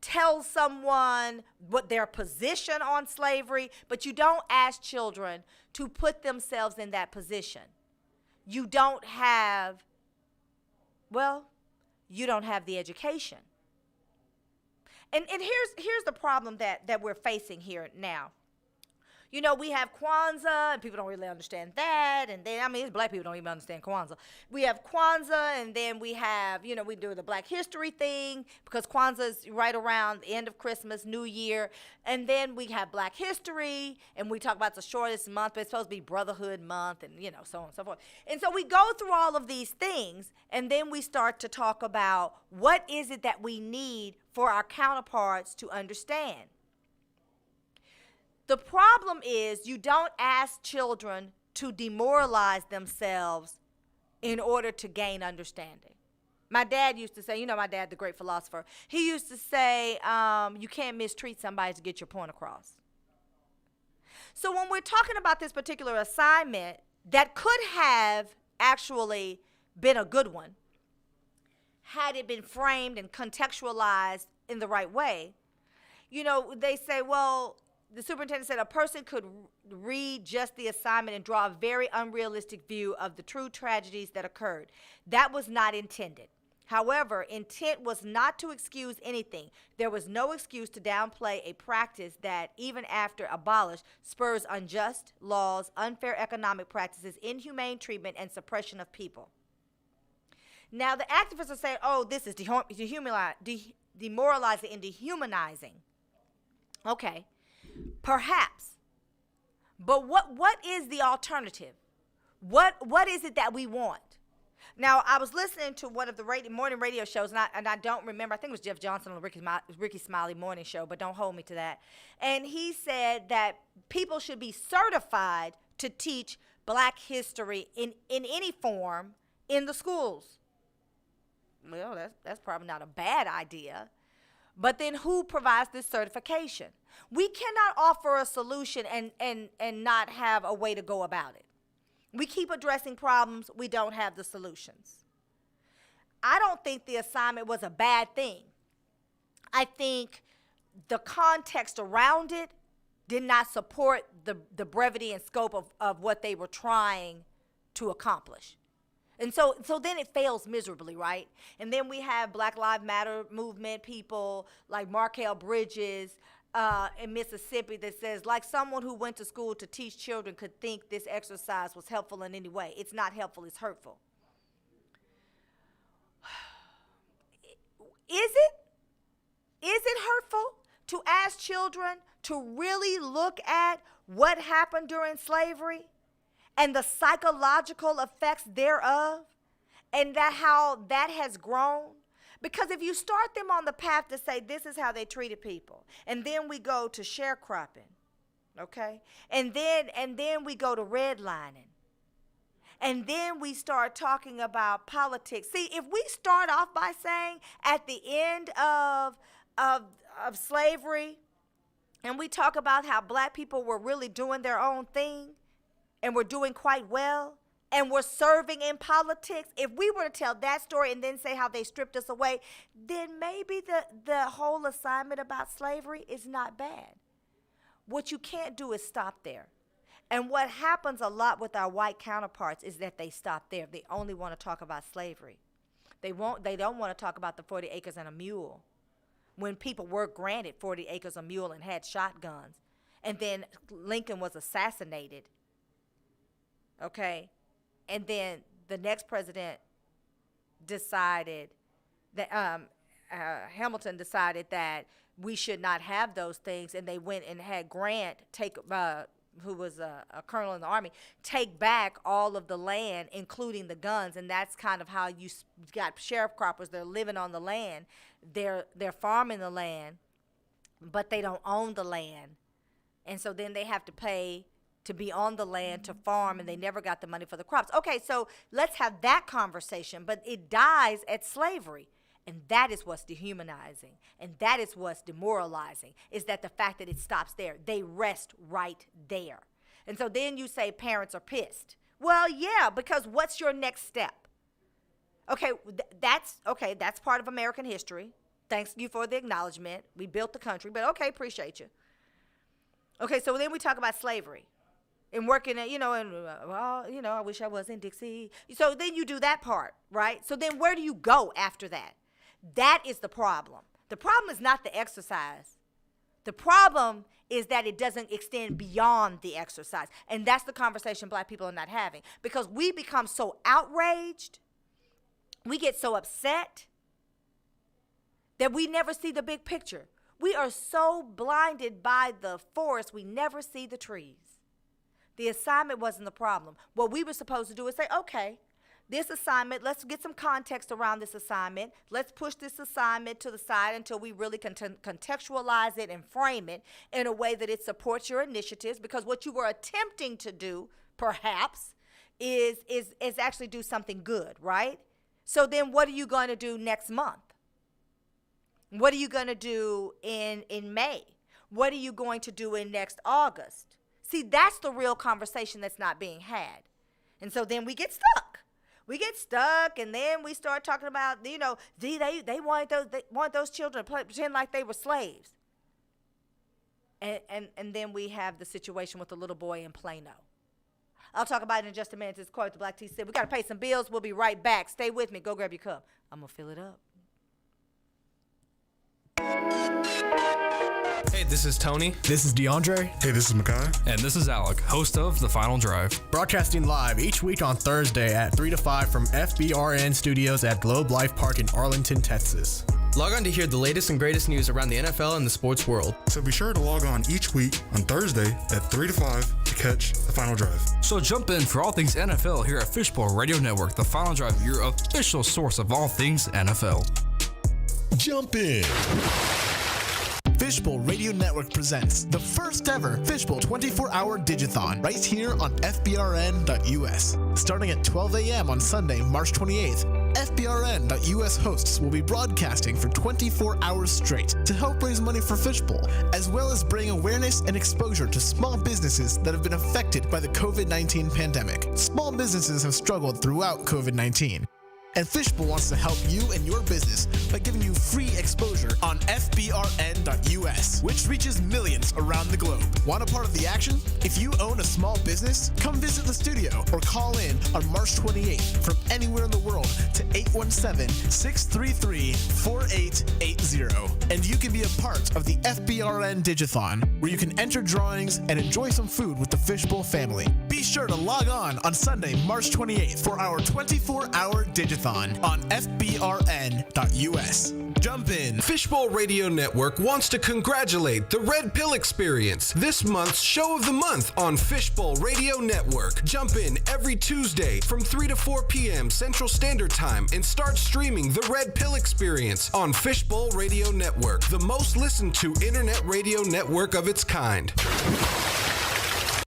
tell someone what their position on slavery, but you don't ask children to put themselves in that position. You don't have the education. And here's the problem that we're facing here now. You know, we have Kwanzaa, and people don't really understand that. And then, black people don't even understand Kwanzaa. We have Kwanzaa, and then we have, we do the Black History thing, because Kwanzaa is right around the end of Christmas, New Year. And then we have Black History, and we talk about the shortest month, but it's supposed to be Brotherhood Month, and, so on and so forth. And so we go through all of these things, and then we start to talk about what is it that we need for our counterparts to understand. The problem is you don't ask children to demoralize themselves in order to gain understanding. My dad used to say, my dad, the great philosopher, he used to say, you can't mistreat somebody to get your point across. So when we're talking about this particular assignment that could have actually been a good one, had it been framed and contextualized in the right way, they say, well, the superintendent said a person could read just the assignment and draw a very unrealistic view of the true tragedies that occurred. That was not intended. However, intent was not to excuse anything. There was no excuse to downplay a practice that, even after abolished, spurs unjust laws, unfair economic practices, inhumane treatment, and suppression of people. Now, the activists are saying, this is demoralizing and dehumanizing. Okay. Perhaps. But what is the alternative? What is it that we want? Now, I was listening to one of the morning radio shows, and I don't remember. I think it was Jeff Johnson on the Ricky Smiley morning show, but don't hold me to that. And he said that people should be certified to teach black history in any form in the schools. Well, that's probably not a bad idea. But then who provides this certification? We cannot offer a solution and not have a way to go about it. We keep addressing problems. We don't have the solutions. I don't think the assignment was a bad thing. I think the context around it did not support the brevity and scope of what they were trying to accomplish. And so then it fails miserably, right? And then we have Black Lives Matter movement people like Markel Bridges in Mississippi that says, like someone who went to school to teach children could think this exercise was helpful in any way. It's not helpful, it's hurtful. Is it hurtful to ask children to really look at what happened during slavery and the psychological effects thereof, and how that has grown? Because if you start them on the path to say this is how they treated people, and then we go to sharecropping, okay, and then we go to redlining, and then we start talking about politics. See, if we start off by saying at the end of slavery, and we talk about how black people were really doing their own thing, and we're doing quite well, and we're serving in politics, if we were to tell that story and then say how they stripped us away, then maybe the whole assignment about slavery is not bad. What you can't do is stop there. And what happens a lot with our white counterparts is that they stop there. They only want to talk about slavery. They don't want to talk about the 40 acres and a mule, when people were granted 40 acres, a mule, and had shotguns. And then Lincoln was assassinated. Okay, and then the next president decided that Hamilton decided that we should not have those things, and they went and had Grant take, who was a colonel in the army, take back all of the land, including the guns, and that's kind of how you got sharecroppers. They're living on the land, they're farming the land, but they don't own the land. And so then they have to pay to be on the land to farm, and they never got the money for the crops. Okay, so let's have that conversation, but it dies at slavery. And that is what's dehumanizing, and that is what's demoralizing, is that the fact that it stops there. They rest right there. And so then you say parents are pissed. Well, yeah, because what's your next step? Okay, that's part of American history. Thanks you for the acknowledgement. We built the country, but okay, appreciate you. Okay, so then we talk about slavery and working at, I wish I was in Dixie. So then you do that part, right? So then where do you go after that? That is the problem. The problem is not the exercise. The problem is that it doesn't extend beyond the exercise. And that's the conversation black people are not having, because we become so outraged, we get so upset that we never see the big picture. We are so blinded by the forest, we never see the trees. The assignment wasn't the problem. What we were supposed to do is say, okay, this assignment, let's get some context around this assignment. Let's push this assignment to the side until we really can contextualize it and frame it in a way that it supports your initiatives, because what you were attempting to do, perhaps, is actually do something good, right? So then what are you going to do next month? What are you going to do in May? What are you going to do in next August? See, that's the real conversation that's not being had. And so then we get stuck. We get stuck, and then we start talking about, they want those children to pretend like they were slaves. And then we have the situation with the little boy in Plano. I'll talk about it in just a minute. This quote the Black T said, we got to pay some bills. We'll be right back. Stay with me. Go grab your cup. I'm going to fill it up. Hey, this is Tony. This is DeAndre. Hey, this is Makai. And this is Alec, host of The Final Drive. Broadcasting live each week on Thursday at 3 to 5 from FBRN Studios at Globe Life Park in Arlington, Texas. Log on to hear the latest and greatest news around the NFL and the sports world. So be sure to log on each week on Thursday at 3 to 5 to catch The Final Drive. So jump in for all things NFL here at Fishbowl Radio Network, The Final Drive, your official source of all things NFL. Jump in. Fishbowl Radio Network presents the first ever Fishbowl 24-hour Digithon right here on FBRN.US. Starting at 12 a.m. on Sunday, March 28th, FBRN.US hosts will be broadcasting for 24 hours straight to help raise money for Fishbowl, as well as bring awareness and exposure to small businesses that have been affected by the COVID-19 pandemic. Small businesses have struggled throughout COVID-19. And Fishbowl wants to help you and your business by giving you free exposure on FBRN.US, which reaches millions around the globe. Want a part of the action? If you own a small business, come visit the studio or call in on March 28th from anywhere in the world to 817-633-4880. And you can be a part of the FBRN Digithon, where you can enter drawings and enjoy some food with the Fishbowl family. Be sure to log on Sunday, March 28th for our 24-hour Digithon on FBRN.US. Jump in. Fishbowl Radio Network wants to congratulate the Red Pill Experience, this month's show of the month on Fishbowl Radio Network. Jump in every Tuesday from 3 to 4 p.m. Central Standard Time and start streaming the Red Pill Experience on Fishbowl Radio Network, the most listened to internet radio network of its kind.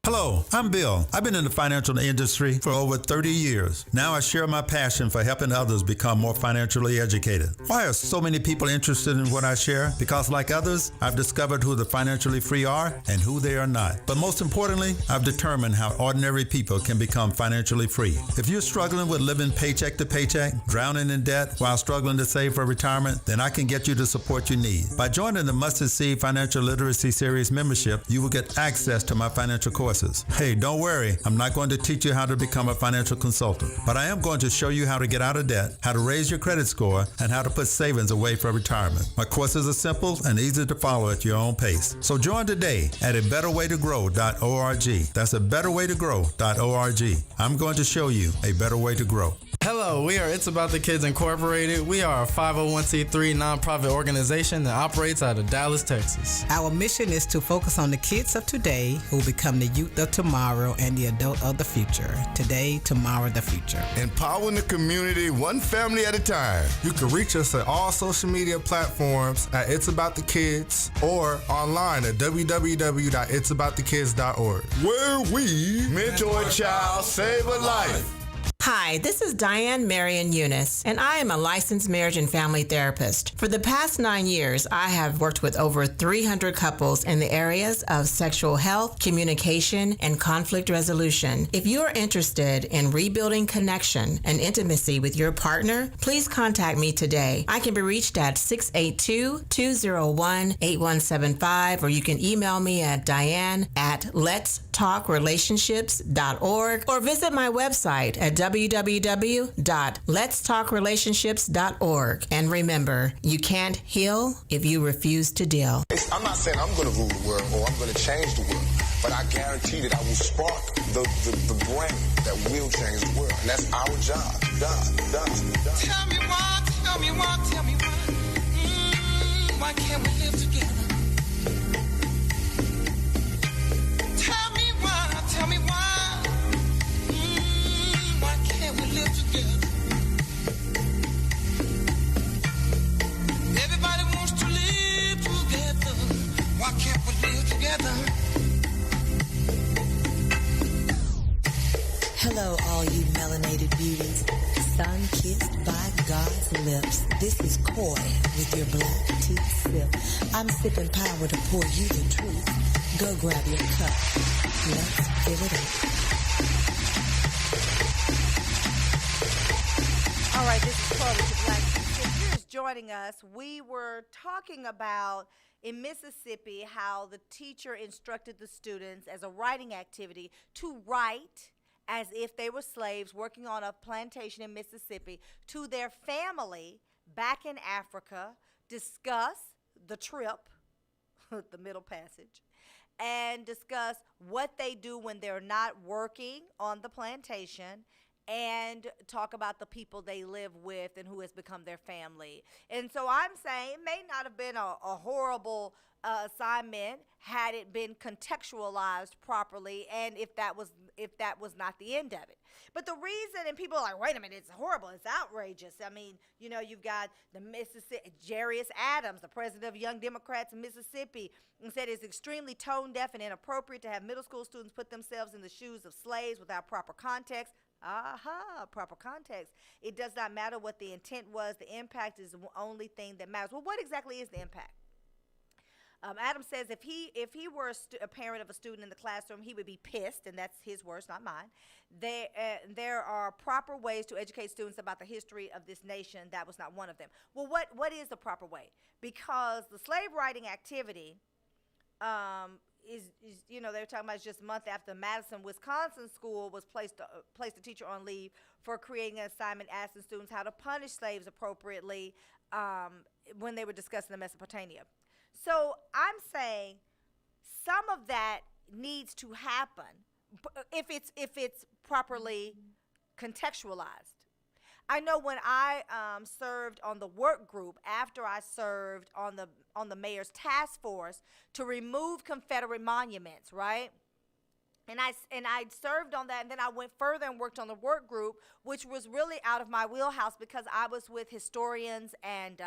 Hello, I'm Bill. I've been in the financial industry for over 30 years. Now I share my passion for helping others become more financially educated. Why are so many people interested in what I share? Because like others, I've discovered who the financially free are and who they are not. But most importantly, I've determined how ordinary people can become financially free. If you're struggling with living paycheck to paycheck, drowning in debt while struggling to save for retirement, then I can get you the support you need. By joining the Mustard Seed Financial Literacy Series membership, you will get access to my financial courses. Hey, don't worry, I'm not going to teach you how to become a financial consultant, but I am going to show you how to get out of debt, how to raise your credit score, and how to put savings away for retirement. My courses are simple and easy to follow at your own pace. So join today at abetterwaytogrow.org. That's abetterwaytogrow.org. I'm going to show you a better way to grow. Hello, we are It's About the Kids Incorporated. We are a 501c3 nonprofit organization that operates out of Dallas, Texas. Our mission is to focus on the kids of today who will become the youth of tomorrow and the adult of the future. Today, tomorrow, the future. Empowering the community one family at a time. You can reach us at all social media platforms at It's About the Kids or online at www.itsaboutthekids.org. Where we mentor a child, save a life. Hi, this is Diane Marion Eunice, and I am a licensed marriage and family therapist. For the past 9 years, I have worked with over 300 couples in the areas of sexual health, communication, and conflict resolution. If you are interested in rebuilding connection and intimacy with your partner, please contact me today. I can be reached at 682-201-8175, or you can email me at diane@letstalkrelationships.org, or visit my website at www.letstalkrelationships.org. And remember, you can't heal if you refuse to deal. I'm not saying I'm going to rule the world or I'm going to change the world, but I guarantee that I will spark the brain that will change the world. And that's our job. Done. Tell me why. Why can't we live together? Tell me why. Why can't we live together? Everybody wants to live together. Why can't we live together? Hello, all you melanated beauties. Sun-kissed by God's lips. This is Koi with your black tea sip. I'm sipping power to pour you the truth. Go grab your cup. Let's fill it up. All right, this is Koi with your black tea sip. If you're just joining us, we were talking about in Mississippi how the teacher instructed the students as a writing activity to write as if they were slaves working on a plantation in Mississippi to their family back in Africa, discuss the trip, the Middle Passage, and discuss what they do when they're not working on the plantation, and talk about the people they live with and who has become their family. And so I'm saying it may not have been a horrible assignment had it been contextualized properly, and if that was not the end of it. But the reason, and people are like, wait a minute, it's horrible, it's outrageous. I mean, you know, you've got the Mississippi, Jarius Adams, the president of Young Democrats in Mississippi, and said it's extremely tone deaf and inappropriate to have middle school students put themselves in the shoes of slaves without proper context. Proper context. It does not matter what the intent was. The impact is the only thing that matters. Well, what exactly is the impact? Adam says if he were a parent of a student in the classroom, he would be pissed, and that's his words, not mine. There are proper ways to educate students about the history of this nation. That was not one of them. Well, what is the proper way? Because the slave writing activity is you know, they were talking about just a month after Madison, Wisconsin school was placed a teacher on leave for creating an assignment asking students how to punish slaves appropriately when they were discussing the Mesopotamia. So I'm saying some of that needs to happen if it's properly contextualized. I know when I served on the work group after I served on the mayor's task force to remove Confederate monuments, right? And I served on that, and then I went further and worked on the work group, which was really out of my wheelhouse because I was with historians and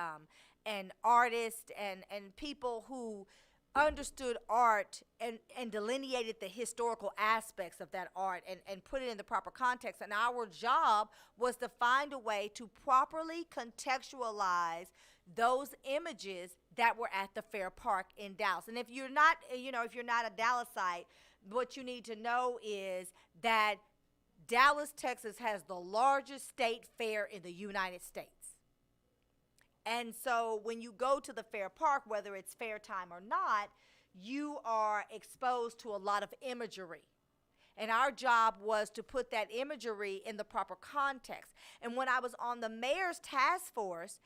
artists and people who understood art and delineated the historical aspects of that art and put it in the proper context. And our job was to find a way to properly contextualize those images that were at the Fair Park in Dallas. And if you're not a Dallasite, what you need to know is that Dallas, Texas has the largest state fair in the United States. And so when you go to the Fair Park, whether it's fair time or not, you are exposed to a lot of imagery. And our job was to put that imagery in the proper context. And when I was on the mayor's task force,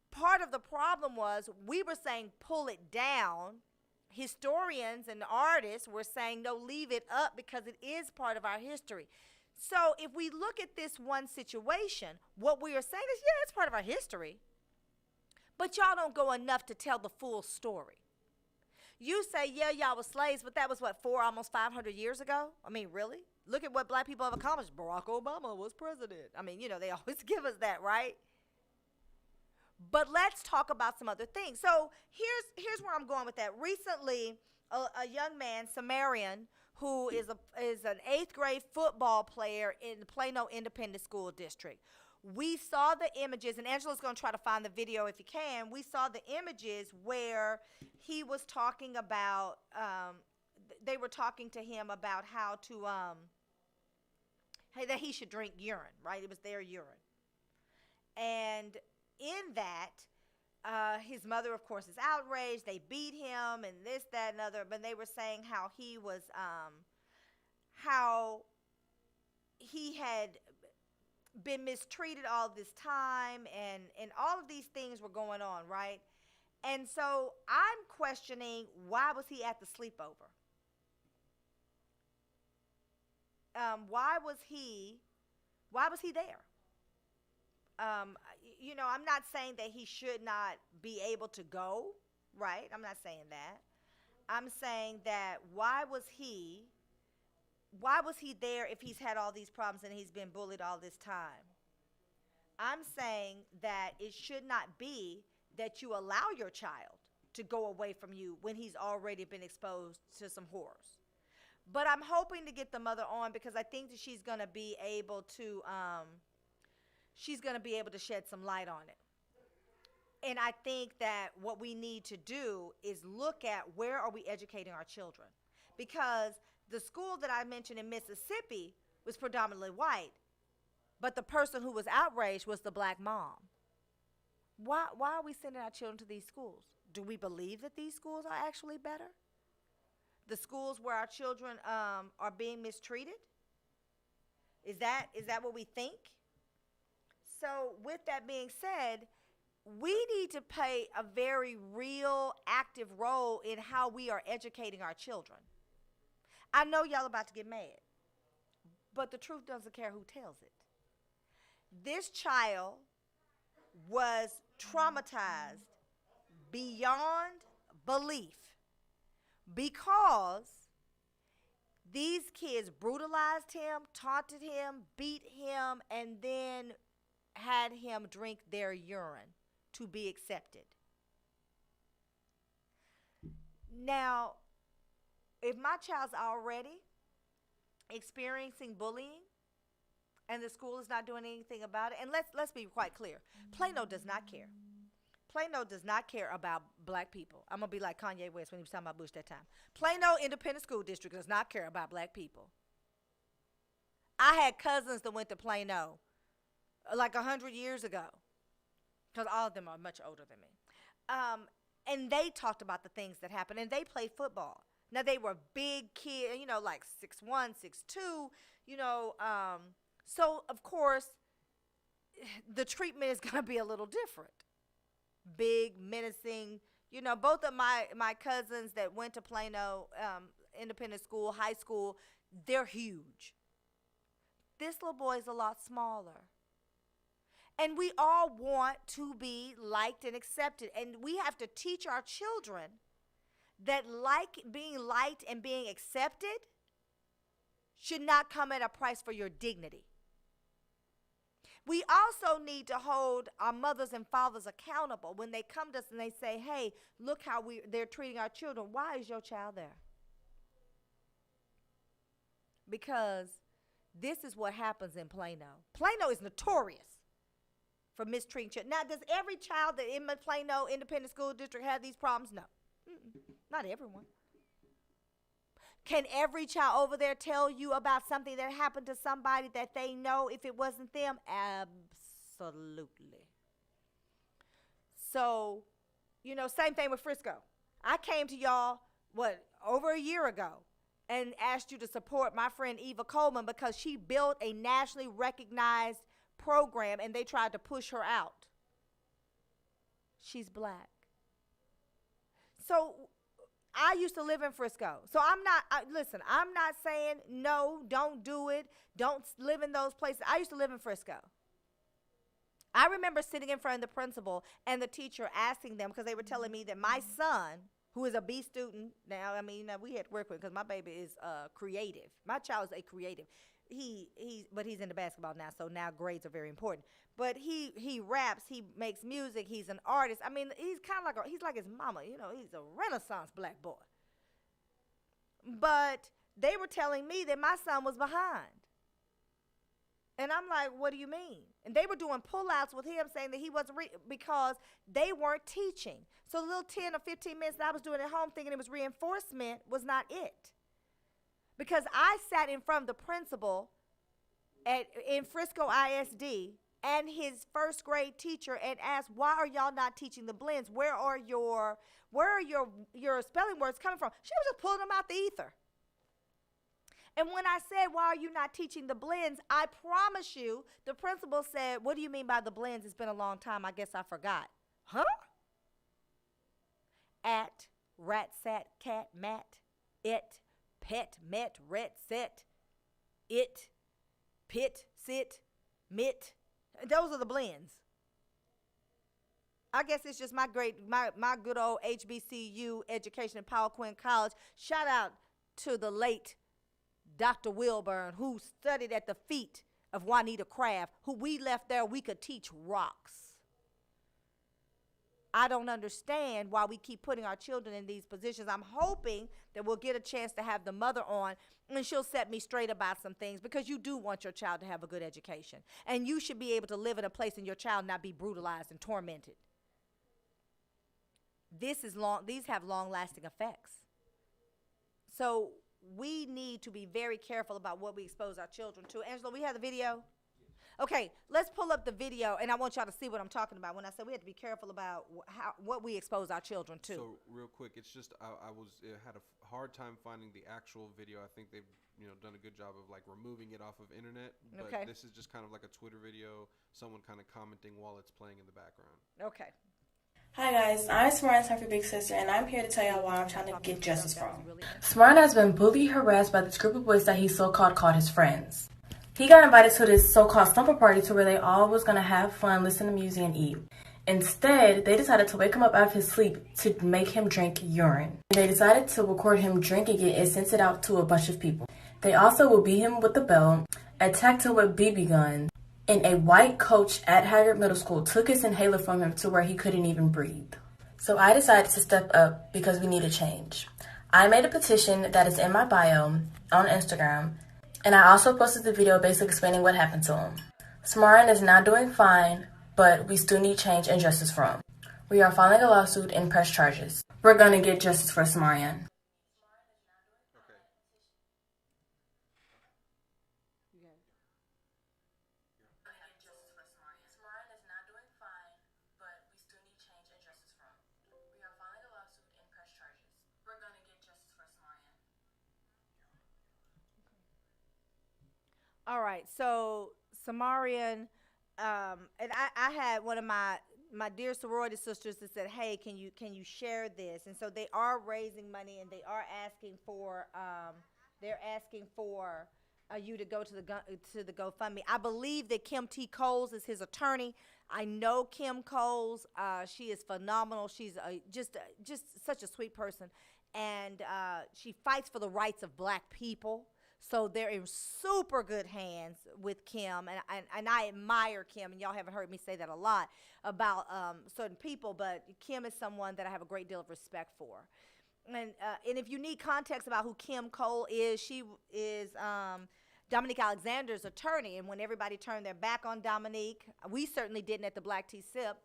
part of the problem was we were saying pull it down. Historians and artists were saying, no, leave it up because it is part of our history. So if we look at this one situation, what we are saying is, yeah, it's part of our history. But y'all don't go enough to tell the full story. You say, yeah, y'all were slaves, but that was what, almost 500 years ago? I mean, really? Look at what black people have accomplished. Barack Obama was president. I mean, they always give us that, right? But let's talk about some other things. So here's where I'm going with that. Recently, a young man, Sumerian, who is an 8th grade football player in the Plano Independent School District. We saw the images, and Angela's going to try to find the video if you can. We saw the images where he was talking about, they were talking to him about how to, that he should drink urine, right? It was their urine. And in that, his mother, of course, is outraged. They beat him and this, that, and other. But they were saying how he was, how he had been mistreated all this time, and all of these things were going on, right? And so I'm questioning, why was he at the sleepover? Why was he there? I'm not saying that he should not be able to go, right? I'm not saying that. I'm saying that why was he there if he's had all these problems and he's been bullied all this time? I'm saying that it should not be that you allow your child to go away from you when he's already been exposed to some horrors. But I'm hoping to get the mother on, because I think that she's going to be able to shed some light on it. And I think that what we need to do is look at, where are we educating our children? Because the school that I mentioned in Mississippi was predominantly white, but the person who was outraged was the black mom. Why are we sending our children to these schools? Do we believe that these schools are actually better? The schools where our children are being mistreated? Is that what we think? So with that being said, we need to play a very real, active role in how we are educating our children. I know y'all about to get mad, but the truth doesn't care who tells it. This child was traumatized beyond belief because these kids brutalized him, taunted him, beat him, and then had him drink their urine to be accepted. Now, if my child's already experiencing bullying and the school is not doing anything about it, and let's be quite clear, Plano does not care. Plano does not care about black people. I'm going to be like Kanye West when he was talking about Bush that time. Plano Independent School District does not care about black people. I had cousins that went to Plano like 100 years ago, because all of them are much older than me. And they talked about the things that happened, and they played football. Now, they were big kids, like 6'1", 6'2", so, of course, the treatment is going to be a little different. Big, menacing, both of my cousins that went to Plano Independent School, high school, they're huge. This little boy is a lot smaller. And we all want to be liked and accepted. And we have to teach our children that being liked and being accepted should not come at a price for your dignity. We also need to hold our mothers and fathers accountable when they come to us and they say, hey, look how they're treating our children. Why is your child there? Because this is what happens in Plano. Plano is notorious for mistreating children. Now, does every child that in Plano Independent School District have these problems? No. Not everyone. Can every child over there tell you about something that happened to somebody that they know if it wasn't them? Absolutely. So, same thing with Frisco. I came to y'all, over a year ago, and asked you to support my friend Eva Coleman because she built a nationally recognized program and they tried to push her out. She's black. So I used to live in Frisco. So listen, I'm not saying no, don't do it. Don't live in those places. I used to live in Frisco. I remember sitting in front of the principal and the teacher asking them, because they were telling me that my son, who is a B student now, I mean, we had to work with, because my baby is creative. My child is a creative. But he's into basketball now, so now grades are very important. But he raps, he makes music, he's an artist. I mean, he's kind of he's like his mama, you know, he's a Renaissance black boy. But they were telling me that my son was behind. And I'm like, what do you mean? And they were doing pullouts with him, saying that he wasn't because they weren't teaching. So the little 10 or 15 minutes that I was doing at home thinking it was reinforcement was not it. Because I sat in front of the principal in Frisco ISD and his first grade teacher and asked, why are y'all not teaching the blends? Where are your spelling words coming from? She was just pulling them out the ether. And when I said, why are you not teaching the blends, I promise you, the principal said, what do you mean by the blends? It's been a long time. I guess I forgot. Huh? At, rat, sat, cat, mat, it, pet, met, ret, set, it, pit, sit, mit. Those are the blends. I guess it's just my good old HBCU education at Powell Quinn College. Shout out to the late Dr. Wilburn, who studied at the feet of Juanita Craft, who we left there, we could teach rocks. I don't understand why we keep putting our children in these positions. I'm hoping that we'll get a chance to have the mother on, and she'll set me straight about some things, because you do want your child to have a good education. And you should be able to live in a place and your child not be brutalized and tormented. These have long-lasting effects. So we need to be very careful about what we expose our children to. Angela, we have the video? Okay, let's pull up the video, and I want y'all to see what I'm talking about when I said we have to be careful about what we expose our children to. So real quick, it's just I had a hard time finding the actual video. I think they've done a good job of removing it off of internet. But okay. This is just kind of like a Twitter video, someone kind of commenting while it's playing in the background. Okay. Hi guys, I'm Symone Redwine, big sister, and I'm here to tell y'all why I'm trying to get justice from. Symone has been bullied, harassed by this group of boys that he so-called called his friends. He got invited to this so-called slumber party to where they all was going to have fun, listen to music, and eat. Instead, they decided to wake him up out of his sleep to make him drink urine. They decided to record him drinking it and sent it out to a bunch of people. They also will beat him with a belt, attacked him with BB guns, and a white coach at Haggard Middle School took his inhaler from him to where he couldn't even breathe. So I decided to step up because we need a change. I made a petition that is in my bio on Instagram, and I also posted the video basically explaining what happened to him. Symone is not doing fine, but we still need change and justice for him. We are filing a lawsuit and press charges. We're going to get justice for Symone. All right, so Symone, and I had one of my dear sorority sisters that said, "Hey, can you share this?" And so they are raising money, and they are asking for you to go to the GoFundMe. I believe that Kim T. Coles is his attorney. I know Kim Coles. She is phenomenal. She's just such a sweet person, and she fights for the rights of black people. So they're in super good hands with Kim, and I admire Kim, and y'all haven't heard me say that a lot about certain people, but Kim is someone that I have a great deal of respect for. And if you need context about who Kim Cole is, she is Dominique Alexander's attorney, and when everybody turned their back on Dominique, we certainly didn't at the Black Tea Sip,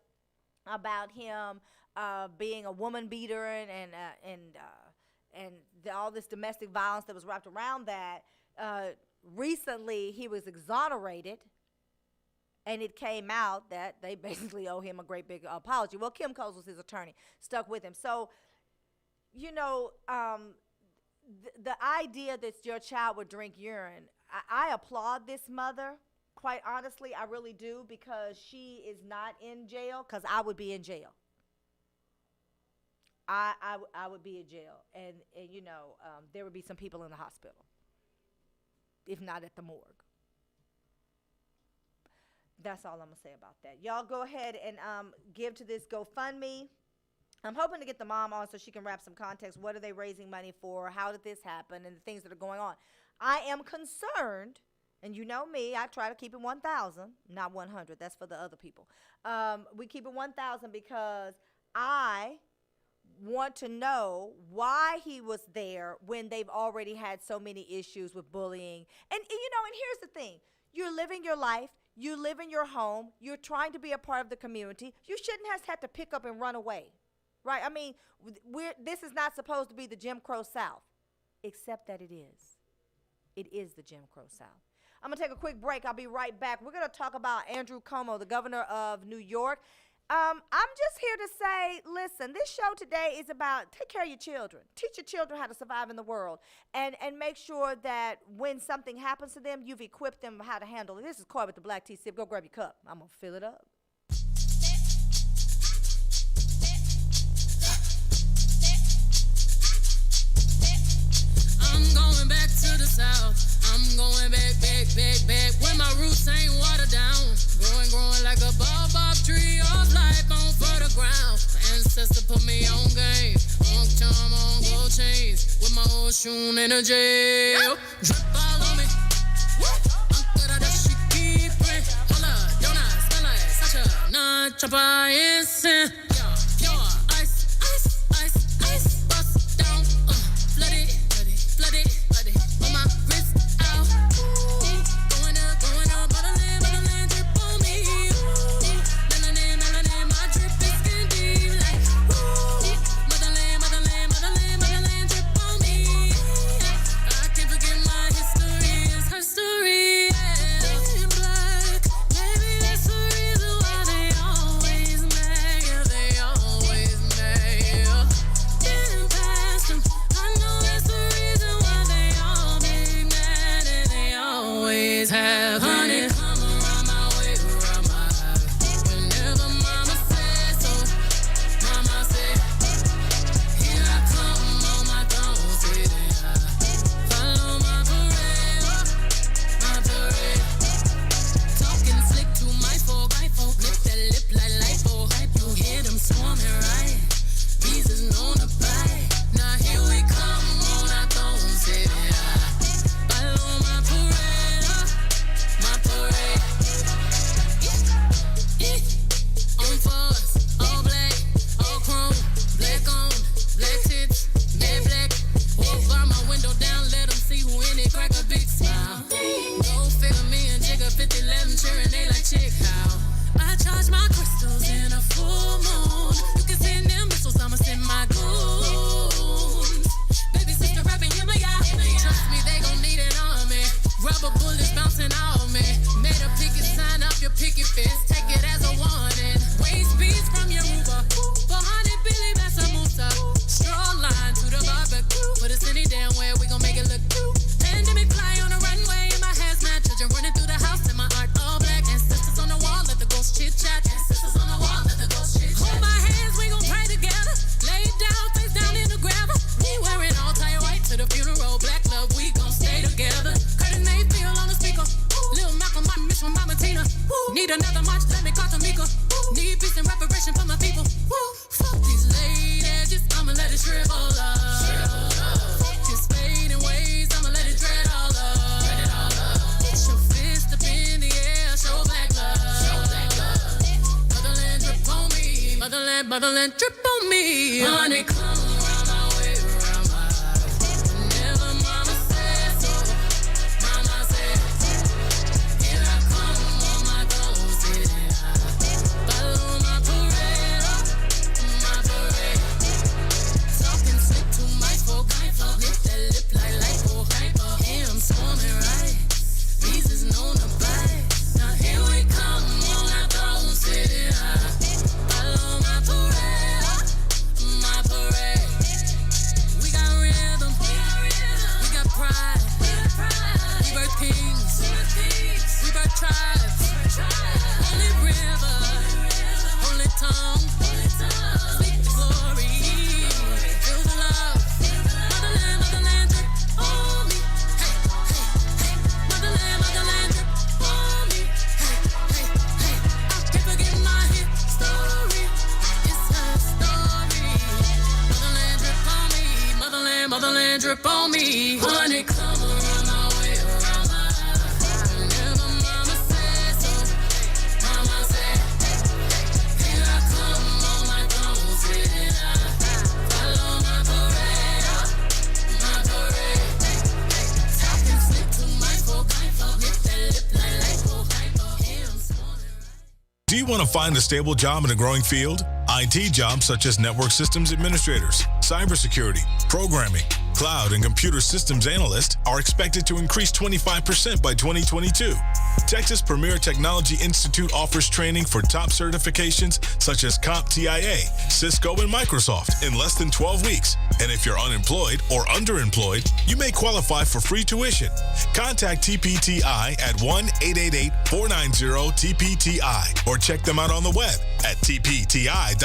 about him being a woman beater and all this domestic violence that was wrapped around that. Recently, he was exonerated, and it came out that they basically owe him a great big apology. Well, Kim Coles was his attorney, stuck with him. So, the idea that your child would drink urine, I applaud this mother. Quite honestly, I really do, because she is not in jail, because I would be in jail. I would be in jail, and there would be some people in the hospital, if not at the morgue. That's all I'm gonna say about that. Y'all go ahead and give to this GoFundMe. I'm hoping to get the mom on so she can wrap some context. What are they raising money for? How did this happen? And the things that are going on. I am concerned, and you know me, I try to keep it 1,000, not 100. That's for the other people. We keep it 1,000 because I want to know why he was there when they've already had so many issues with bullying. And here's the thing. You're living your life. You live in your home. You're trying to be a part of the community. You shouldn't have had to pick up and run away. Right? I mean, this is not supposed to be the Jim Crow South, except that it is. It is the Jim Crow South. I'm going to take a quick break. I'll be right back. We're going to talk about Andrew Coumo, the governor of New York. I'm just here to say, listen, this show today is about take care of your children. Teach your children how to survive in the world and make sure that when something happens to them, you've equipped them how to handle it. This is Coy with the Black Tea Sip. Go grab your cup. I'm going to fill it up. I'm going back to the South. I'm going back, where my roots ain't watered down. Growing like a baobab tree of life on fertile ground. My ancestor put me on game, on charm, on gold chains, with my old shoe in a jail. Drip all on me. Uncle da she keep it. Holla, don't I smell like such a non-chopper instant. Pure ice, bust down, flood it, on my wrist out. Going up, motherland, drip on me. Melanin, my drip is skin deep like motherland, drip on me. I can't forget my history is her story. In black, maybe that's the reason why they always mad. Yeah, they always mad. Getting past them, I know that's the reason why they all big mad and they always have honey. Come around my way, around my eye. Whenever mama says so, mama say, here I come on my throne, sitting high. Follow my parade. Talking slick to my folk, lick that lip like lipo. You hear them swarming, right? Bees is known to bite. Now here we come on our throne, sitting high. Follow my parade. On for us, all black, all chrome, black on, black tits, mad black. Walk by my window down, let them see who in it, crack a big smile. Go figure me and Jigga 50, let them cheering, they like chick how. I charge my crystals in a full moon. You can send them missiles, I'ma send my goons. Baby sister rapping, hear me out. Trust me, they gon' need an army. Rubber bullets bouncing off me. Made a picket sign up your picket fence. Take it as a warning. Waste beats from your Uber. 400 Billy, that's a Musa. Straw line to the barbecue. Put us any damn way, we gon' make it look cute. Pandemic fly on the runway in my hazmat. Children running through the house in my art all black. Ancestors on the wall, let the ghost chit chat. Ancestors on the wall, let the ghost chit chat. Hold my hands, we gon' pray together. Lay down, face down in the gravel. We wearing all tie white to the funeral. Black love, we gon' stay together. Curtis Mayfield on the speaker. Lil Malcolm, I miss my mama Tina. Need another march, let me call Tamika. Need peace and reparation for my people. Fuck these late edges, I'ma let it shrivel up. Fuck this fading ways, I'ma let it dread all up. Get your fist up in the air, show black love. Motherland drip on me, motherland drip on me. Honey, come around my way, around my eye. Whenever mama says so, mama says, here I come on my throne, sitting high. Follow my parade. Talking slick to my folk, lick that lip like lipo. Here I'm swarming, right? Bees is known to bite. Now here we come on our throne, sitting high. Follow my parade. drip on me. Honey, come around my way, around my house. Whenever mama said so, mama said, here I come on my throne, sitting out. Follow my parade, my parade. Talking slick to my folk, hit that lip like Do you want to find a stable job in a growing field? IT jobs such as network systems administrators, cybersecurity, programming, cloud, and computer systems analyst are expected to increase 25% by 2022. Texas Premier Technology Institute offers training for top certifications such as CompTIA, Cisco, and Microsoft in less than 12 weeks. And if you're unemployed or underemployed, you may qualify for free tuition. Contact TPTI at 1-888-490-TPTI or check them out on the web at tpti.us.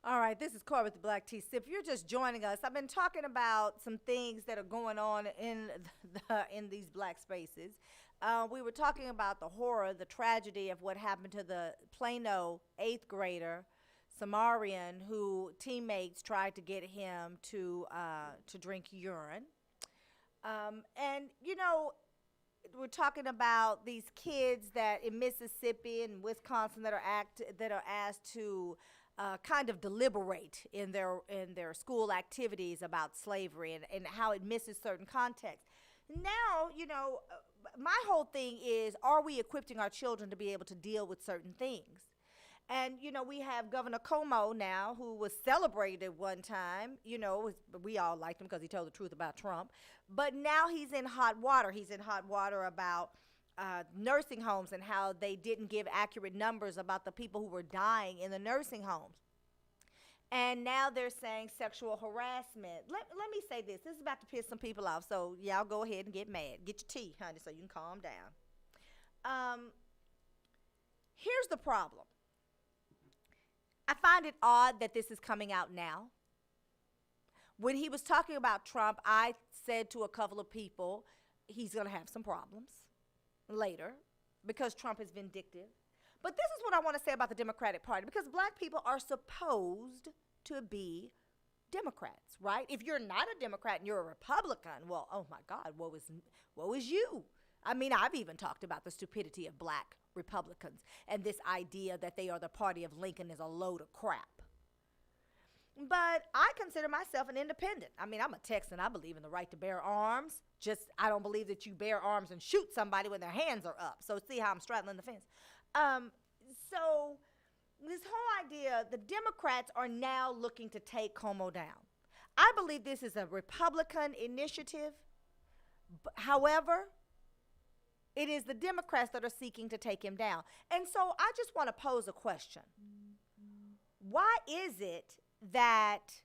All right, this is Corey with the Black Tea Sip. If you're just joining us, I've been talking about some things that are going on in these black spaces. We were talking about the horror, the tragedy of what happened to the Plano 8th grader, Samarian, who teammates tried to get him to drink urine. And, you know, we're talking about these kids that in Mississippi and Wisconsin that are asked to kind of deliberate in their school activities about slavery and how it misses certain contexts. Now, you know, my whole thing is, are we equipping our children to be able to deal with certain things? And, you know, we have Governor Coumo now, who was celebrated at one time. You know, we all liked him because he told the truth about Trump. But now he's in hot water. He's in hot water about nursing homes and how they didn't give accurate numbers about the people who were dying in the nursing homes. And now they're saying sexual harassment. Let me say this. This is about to piss some people off, so y'all go ahead and get mad. Get your tea, honey, so you can calm down. Here's the problem. I find it odd that this is coming out now. When he was talking about Trump, I said to a couple of people, he's going to have some problems later because Trump is vindictive. But this is what I want to say about the Democratic Party, because black people are supposed to be Democrats, right? If you're not a Democrat and you're a Republican, well, oh my God, what was you? I mean, I've even talked about the stupidity of black Republicans and this idea that they are the party of Lincoln is a load of crap. But I consider myself an independent. I mean, I'm a Texan. I believe in the right to bear arms. Just, I don't believe that you bear arms and shoot somebody when their hands are up. So see how I'm straddling the fence. So this whole idea, the Democrats are now looking to take Coumo down. I believe this is a Republican initiative. However, it is the Democrats that are seeking to take him down. And so I just want to pose a question. Why is it that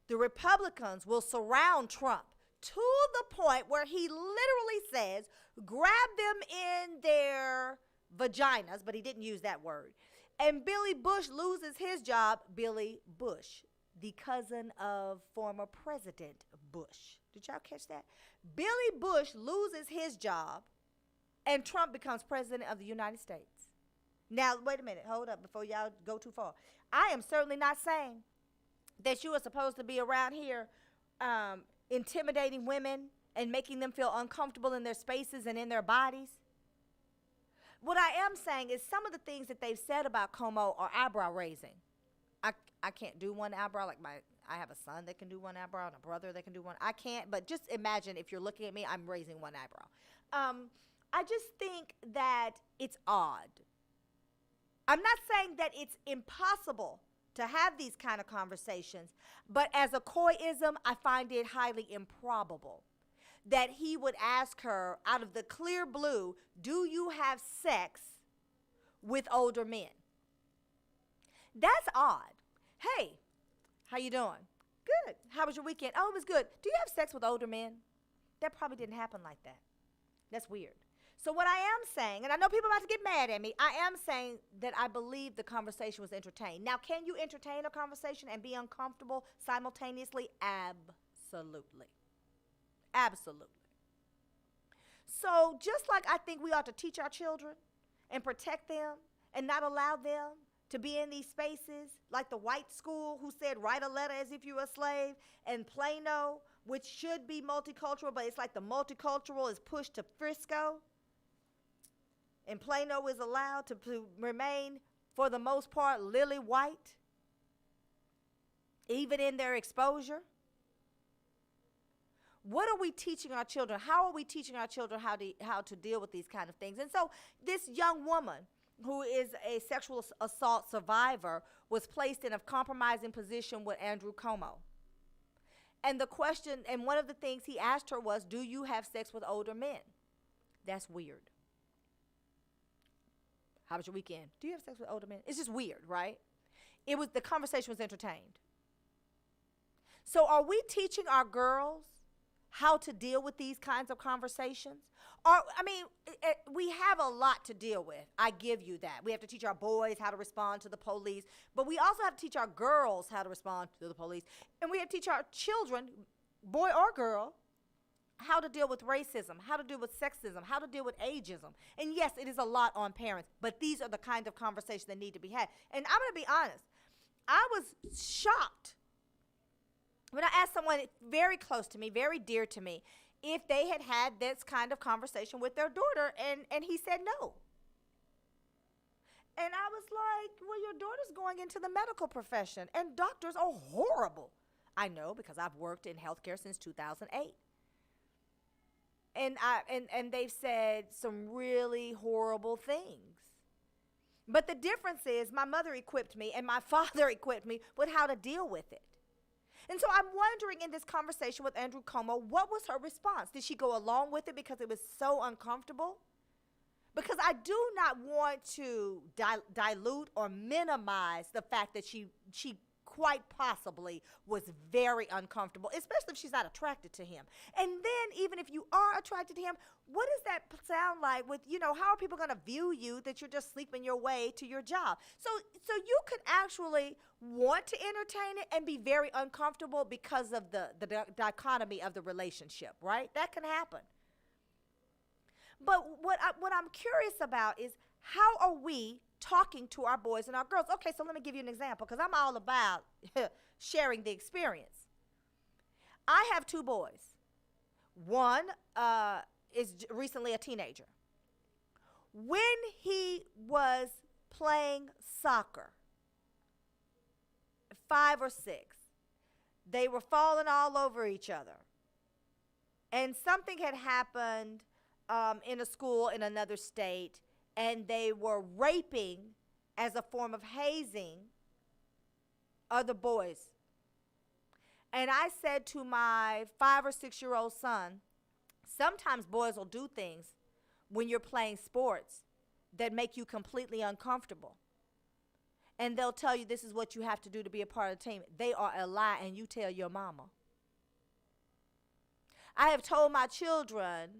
the Republicans will surround Trump to the point where he literally says, grab them in their vaginas, but he didn't use that word, and Billy Bush loses his job? Billy Bush, the cousin of former President Bush. Did y'all catch that? Billy Bush loses his job, and Trump becomes president of the United States. Now, wait a minute. Hold up before y'all go too far. I am certainly not saying that you are supposed to be around here intimidating women and making them feel uncomfortable in their spaces and in their bodies. What I am saying is some of the things that they've said about Coumo are eyebrow raising. I can't do one eyebrow. Like I have a son that can do one eyebrow and a brother that can do one. I can't, but just imagine if you're looking at me, I'm raising one eyebrow. I just think that it's odd. I'm not saying that it's impossible to have these kind of conversations, but as a coyism, I find it highly improbable that he would ask her out of the clear blue, do you have sex with older men? That's odd. Hey, how you doing? Good. How was your weekend? Oh, it was good. Do you have sex with older men? That probably didn't happen like that. That's weird. So what I am saying, and I know people are about to get mad at me, I am saying that I believe the conversation was entertained. Now, can you entertain a conversation and be uncomfortable simultaneously? Absolutely. Absolutely. So just like I think we ought to teach our children and protect them and not allow them to be in these spaces, like the white school who said write a letter as if you were a slave, and Plano, which should be multicultural, but it's like the multicultural is pushed to Frisco, and Plano is allowed to remain, for the most part, lily white, even in their exposure. What are we teaching our children? How are we teaching our children how to deal with these kind of things? And so this young woman, who is a sexual assault survivor, was placed in a compromising position with Andrew Coumo. And the question, and one of the things he asked her was, do you have sex with older men? That's weird. How was your weekend? Do you have sex with older men? It's just weird, right? The conversation was entertained. So are we teaching our girls how to deal with these kinds of conversations? We have a lot to deal with. I give you that. We have to teach our boys how to respond to the police, but we also have to teach our girls how to respond to the police. And we have to teach our children, boy or girl, how to deal with racism, how to deal with sexism, how to deal with ageism. And yes, it is a lot on parents, but these are the kinds of conversations that need to be had. And I'm going to be honest. I was shocked when I asked someone very close to me, very dear to me, if they had had this kind of conversation with their daughter, and he said no. And I was like, well, your daughter's going into the medical profession, and doctors are horrible. I know, because I've worked in healthcare since 2008. And they've said some really horrible things. But the difference is my mother equipped me and my father equipped me with how to deal with it. And so I'm wondering, in this conversation with Andrew Coumo, what was her response? Did she go along with it because it was so uncomfortable? Because I do not want to dilute or minimize the fact that she quite possibly was very uncomfortable, especially if she's not attracted to him. And then even if you are attracted to him, what does that sound like with, how are people going to view you that you're just sleeping your way to your job? So you could actually want to entertain it and be very uncomfortable because of the dichotomy of the relationship, right? That can happen. But what I'm curious about is, how are we talking to our boys and our girls? Okay, so let me give you an example, because I'm all about sharing the experience. I have two boys. One is recently a teenager. When he was playing soccer, 5 or 6, they were falling all over each other. And something had happened in a school in another state, and they were raping as a form of hazing other boys. And I said to my 5 or 6-year-old son, sometimes boys will do things when you're playing sports that make you completely uncomfortable. And they'll tell you this is what you have to do to be a part of the team. They are a lie, and you tell your mama. I have told my children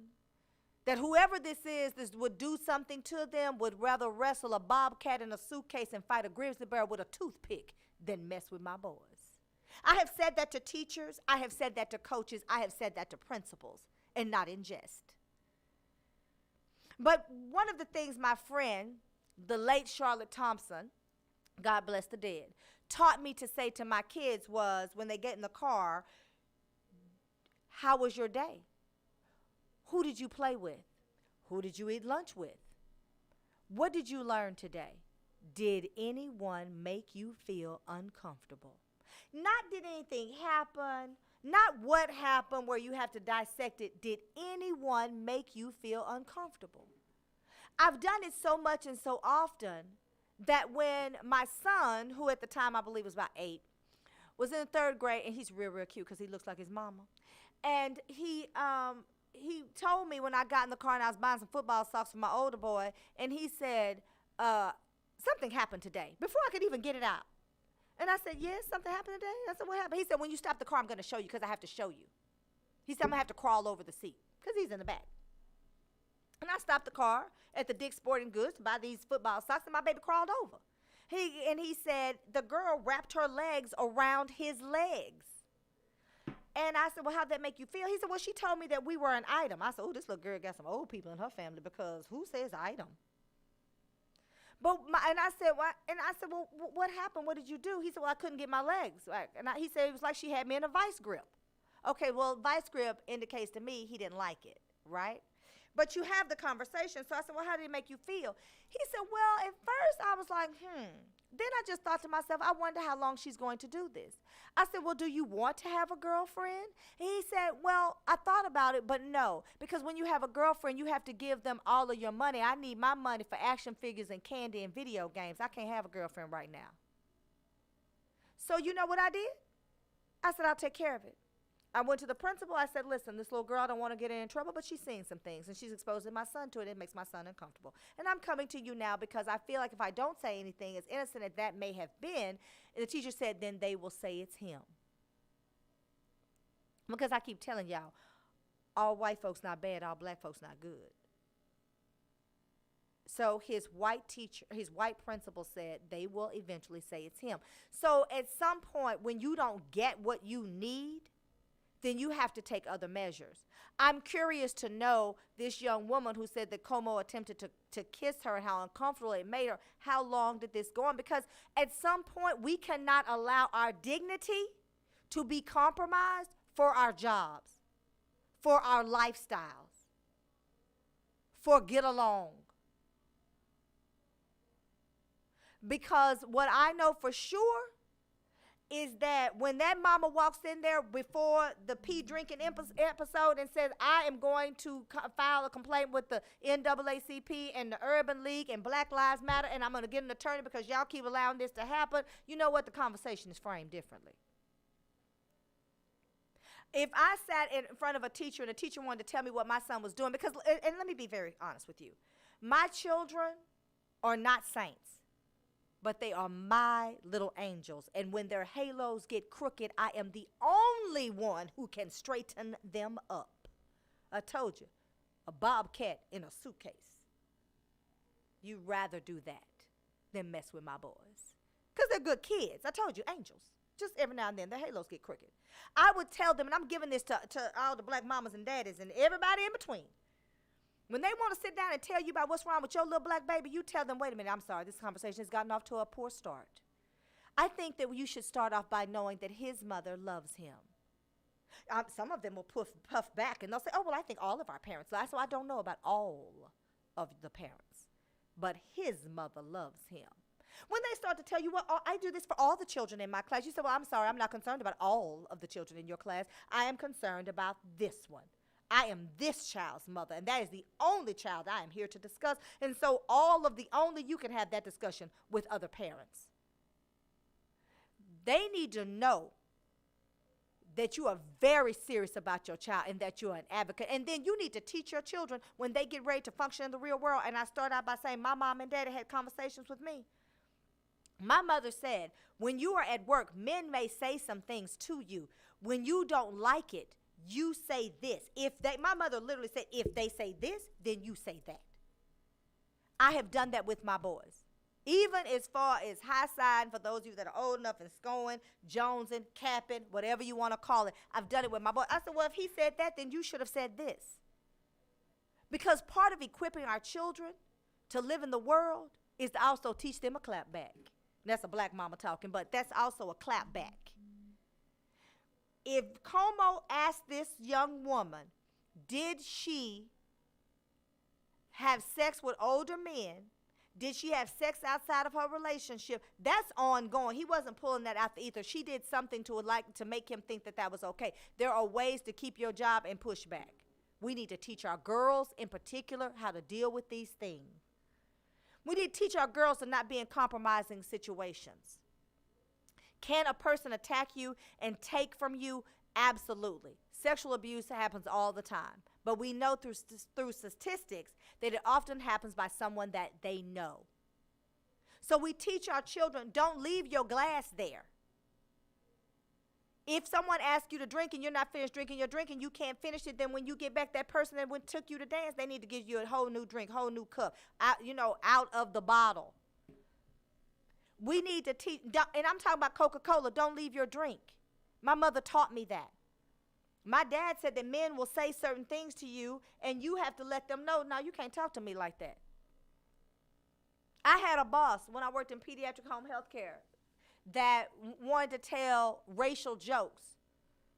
that whoever this would do something to them would rather wrestle a bobcat in a suitcase and fight a grizzly bear with a toothpick than mess with my boys. I have said that to teachers. I have said that to coaches. I have said that to principals, and not in jest. But one of the things my friend, the late Charlotte Thompson, God bless the dead, taught me to say to my kids was, when they get in the car, how was your day? Who did you play with? Who did you eat lunch with? What did you learn today? Did anyone make you feel uncomfortable? Not did anything happen, not what happened where you have to dissect it. Did anyone make you feel uncomfortable? I've done it so much and so often that when my son, who at the time I believe was about 8, was in the 3rd grade, and he's real, real cute because he looks like his mama. And he told me when I got in the car and I was buying some football socks for my older boy, and he said, something happened today, before I could even get it out. And I said, yes, something happened today? I said, what happened? He said, when you stop the car, I'm going to show you, because I have to show you. He said, I'm going to have to crawl over the seat, because he's in the back. And I stopped the car at the Dick's Sporting Goods to buy these football socks, and my baby crawled over. He said the girl wrapped her legs around his legs. And I said, well, how'd that make you feel? He said, well, she told me that we were an item. I said, oh, this little girl got some old people in her family, because who says item? And I said, well, what happened? What did you do? He said, well, I couldn't get my legs. He said it was like she had me in a vice grip. Okay, well, vice grip indicates to me he didn't like it, right? But you have the conversation. So I said, well, how did it make you feel? He said, well, at first I was like, Then I just thought to myself, I wonder how long she's going to do this. I said, well, do you want to have a girlfriend? He said, well, I thought about it, but no. Because when you have a girlfriend, you have to give them all of your money. I need my money for action figures and candy and video games. I can't have a girlfriend right now. So you know what I did? I said, I'll take care of it. I went to the principal. I said, listen, this little girl don't want to get in trouble, but she's seen some things, and she's exposing my son to it. It makes my son uncomfortable. And I'm coming to you now because I feel like if I don't say anything, as innocent as that may have been, and the teacher said, then they will say it's him. Because I keep telling y'all, all white folks not bad, all black folks not good. So his white principal said they will eventually say it's him. So at some point when you don't get what you need, then you have to take other measures. I'm curious to know this young woman who said that Coumo attempted to kiss her and how uncomfortable it made her. How long did this go on? Because at some point we cannot allow our dignity to be compromised for our jobs, for our lifestyles, for get along. Because what I know for sure is that when that mama walks in there before the pee drinking episode and says, I am going to file a complaint with the NAACP and the Urban League and Black Lives Matter, and I'm going to get an attorney because y'all keep allowing this to happen, you know what? The conversation is framed differently. If I sat in front of a teacher and a teacher wanted to tell me what my son was doing, because, and let me be very honest with you, my children are not saints. But they are my little angels. And when their halos get crooked, I am the only one who can straighten them up. I told you, a bobcat in a suitcase. You'd rather do that than mess with my boys. Because they're good kids. I told you, angels. Just every now and then, their halos get crooked. I would tell them, and I'm giving this to all the black mamas and daddies and everybody in between. When they want to sit down and tell you about what's wrong with your little black baby, you tell them, wait a minute, I'm sorry, this conversation has gotten off to a poor start. I think that you should start off by knowing that his mother loves him. Some of them will puff back and they'll say, oh, well, I think all of our parents love. So I don't know about all of the parents, but his mother loves him. When they start to tell you, well, I do this for all the children in my class, you say, well, I'm sorry, I'm not concerned about all of the children in your class. I am concerned about this one. I am this child's mother, and that is the only child I am here to discuss. And so you can have that discussion with other parents. They need to know that you are very serious about your child and that you're an advocate. And then you need to teach your children when they get ready to function in the real world. And I start out by saying my mom and daddy had conversations with me. My mother said, when you are at work, men may say some things to you. When you don't like it, you say this. My mother literally said, if they say this, then you say that. I have done that with my boys. Even as far as high side, for those of you that are old enough and scoring, jonesing, capping, whatever you want to call it, I've done it with my boy. I said, well, if he said that, then you should have said this. Because part of equipping our children to live in the world is to also teach them a clap back. That's a black mama talking, but that's also a clap back. If Coumo asked this young woman, did she have sex with older men? Did she have sex outside of her relationship? That's ongoing. He wasn't pulling that out the ether. She did something to make him think that was okay. There are ways to keep your job and push back. We need to teach our girls in particular how to deal with these things. We need to teach our girls to not be in compromising situations. Can a person attack you and take from you? Absolutely. Sexual abuse happens all the time. But we know through statistics that it often happens by someone that they know. So we teach our children, don't leave your glass there. If someone asks you to drink and you're not finished drinking your drink and you can't finish it, then when you get back, that person that took you to dance, they need to give you a whole new drink, whole new cup, out of the bottle. We need to teach, and I'm talking about Coca-Cola, don't leave your drink. My mother taught me that. My dad said that men will say certain things to you, and you have to let them know, no, you can't talk to me like that. I had a boss when I worked in pediatric home health care that wanted to tell racial jokes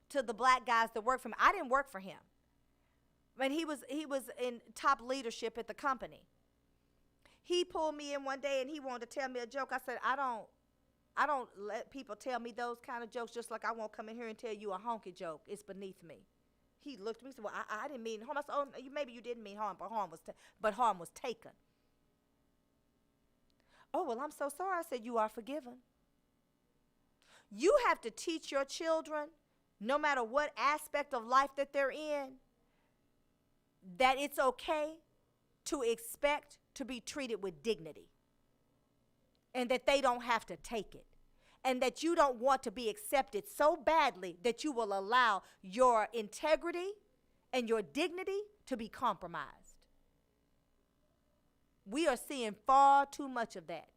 to the black guys that worked for me. I didn't work for him. I mean, he was in top leadership at the company. He pulled me in one day and he wanted to tell me a joke. I said, I don't let people tell me those kind of jokes, just like I won't come in here and tell you a honky joke. It's beneath me. He looked at me and said, well, I didn't mean harm. I said, oh, maybe you didn't mean harm, but harm was taken. Oh, well, I'm so sorry. I said, you are forgiven. You have to teach your children, no matter what aspect of life that they're in, that it's okay to expect to be treated with dignity, and that they don't have to take it, and that you don't want to be accepted so badly that you will allow your integrity and your dignity to be compromised. We are seeing far too much of that.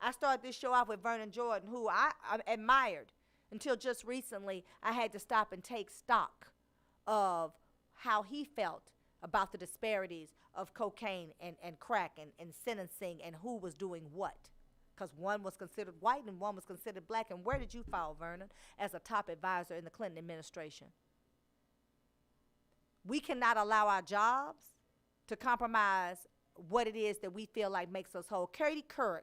I started this show off with Vernon Jordan, who I admired until just recently. I had to stop and take stock of how he felt about the disparities of cocaine and crack and sentencing and who was doing what. Because one was considered white and one was considered black. And where did you fall, Vernon, as a top advisor in the Clinton administration? We cannot allow our jobs to compromise what it is that we feel like makes us whole. Katie Couric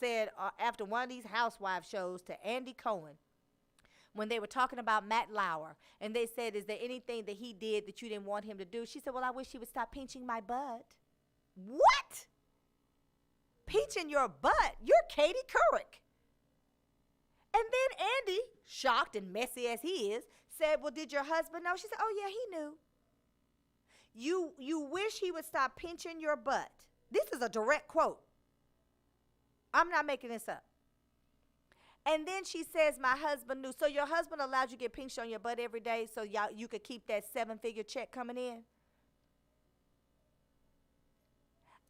said after one of these housewife shows to Andy Cohen, when they were talking about Matt Lauer, and they said, is there anything that he did that you didn't want him to do? She said, well, I wish he would stop pinching my butt. What? Pinching your butt? You're Katie Couric. And then Andy, shocked and messy as he is, said, well, did your husband know? She said, oh, yeah, he knew. You wish he would stop pinching your butt. This is a direct quote. I'm not making this up. And then she says, my husband knew. So your husband allowed you to get pinched on your butt every day so you could keep that 7-figure check coming in?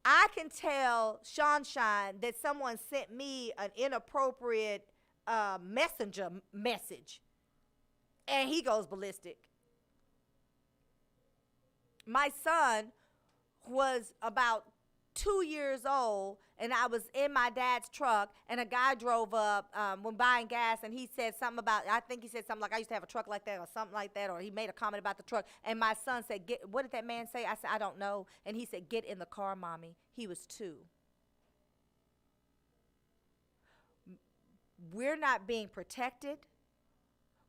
I can tell Sunshine that someone sent me an inappropriate messenger message, and he goes ballistic. My son was about 2 years old, and I was in my dad's truck, and a guy drove up when buying gas, and he said something about, I think he said something like, I used to have a truck like that or something like that, or he made a comment about the truck, and my son said, what did that man say? I said, I don't know, and he said, get in the car, Mommy. He was 2. We're not being protected.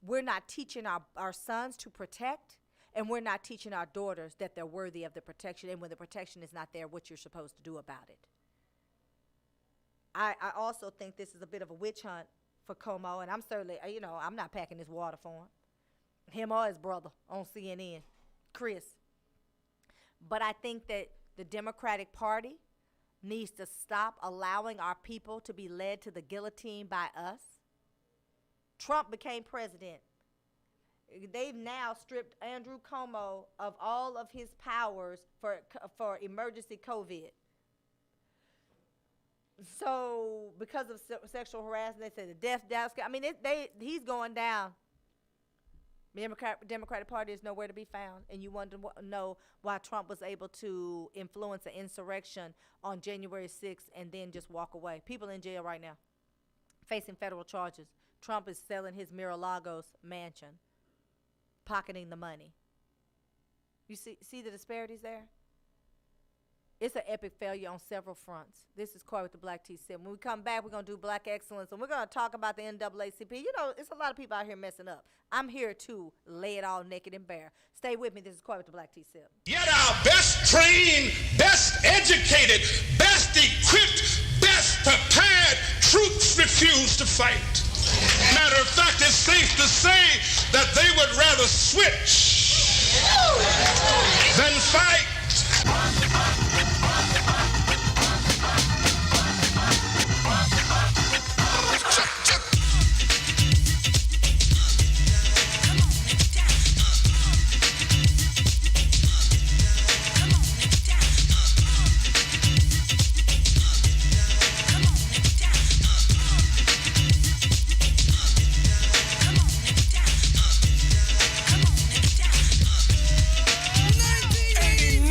We're not teaching our sons to protect. And we're not teaching our daughters that they're worthy of the protection. And when the protection is not there, what you're supposed to do about it. I also think this is a bit of a witch hunt for Coumo. And I'm certainly, I'm not packing this water for him or his brother on CNN, Chris. But I think that the Democratic Party needs to stop allowing our people to be led to the guillotine by us. Trump became president. They've now stripped Andrew Coumo of all of his powers for emergency COVID. So because of sexual harassment, they say the death doubts. I mean, he's going down. The Democratic Party is nowhere to be found, and you want to know why Trump was able to influence an insurrection on January 6th and then just walk away. People in jail right now, facing federal charges. Trump is selling his Mar-a-Lagos mansion, pocketing the money. You see the disparities there? It's an epic failure on several fronts. This is Corey with the Black T Sim. When we come back, we're going to do Black Excellence, and we're going to talk about the NAACP. It's a lot of people out here messing up. I'm here to lay it all naked and bare. Stay with me. This is Corey with the Black T Sim. Yet our best trained, best educated, best equipped, best prepared troops refuse to fight. Matter of fact, it's safe to say that they would rather switch than fight. Ain't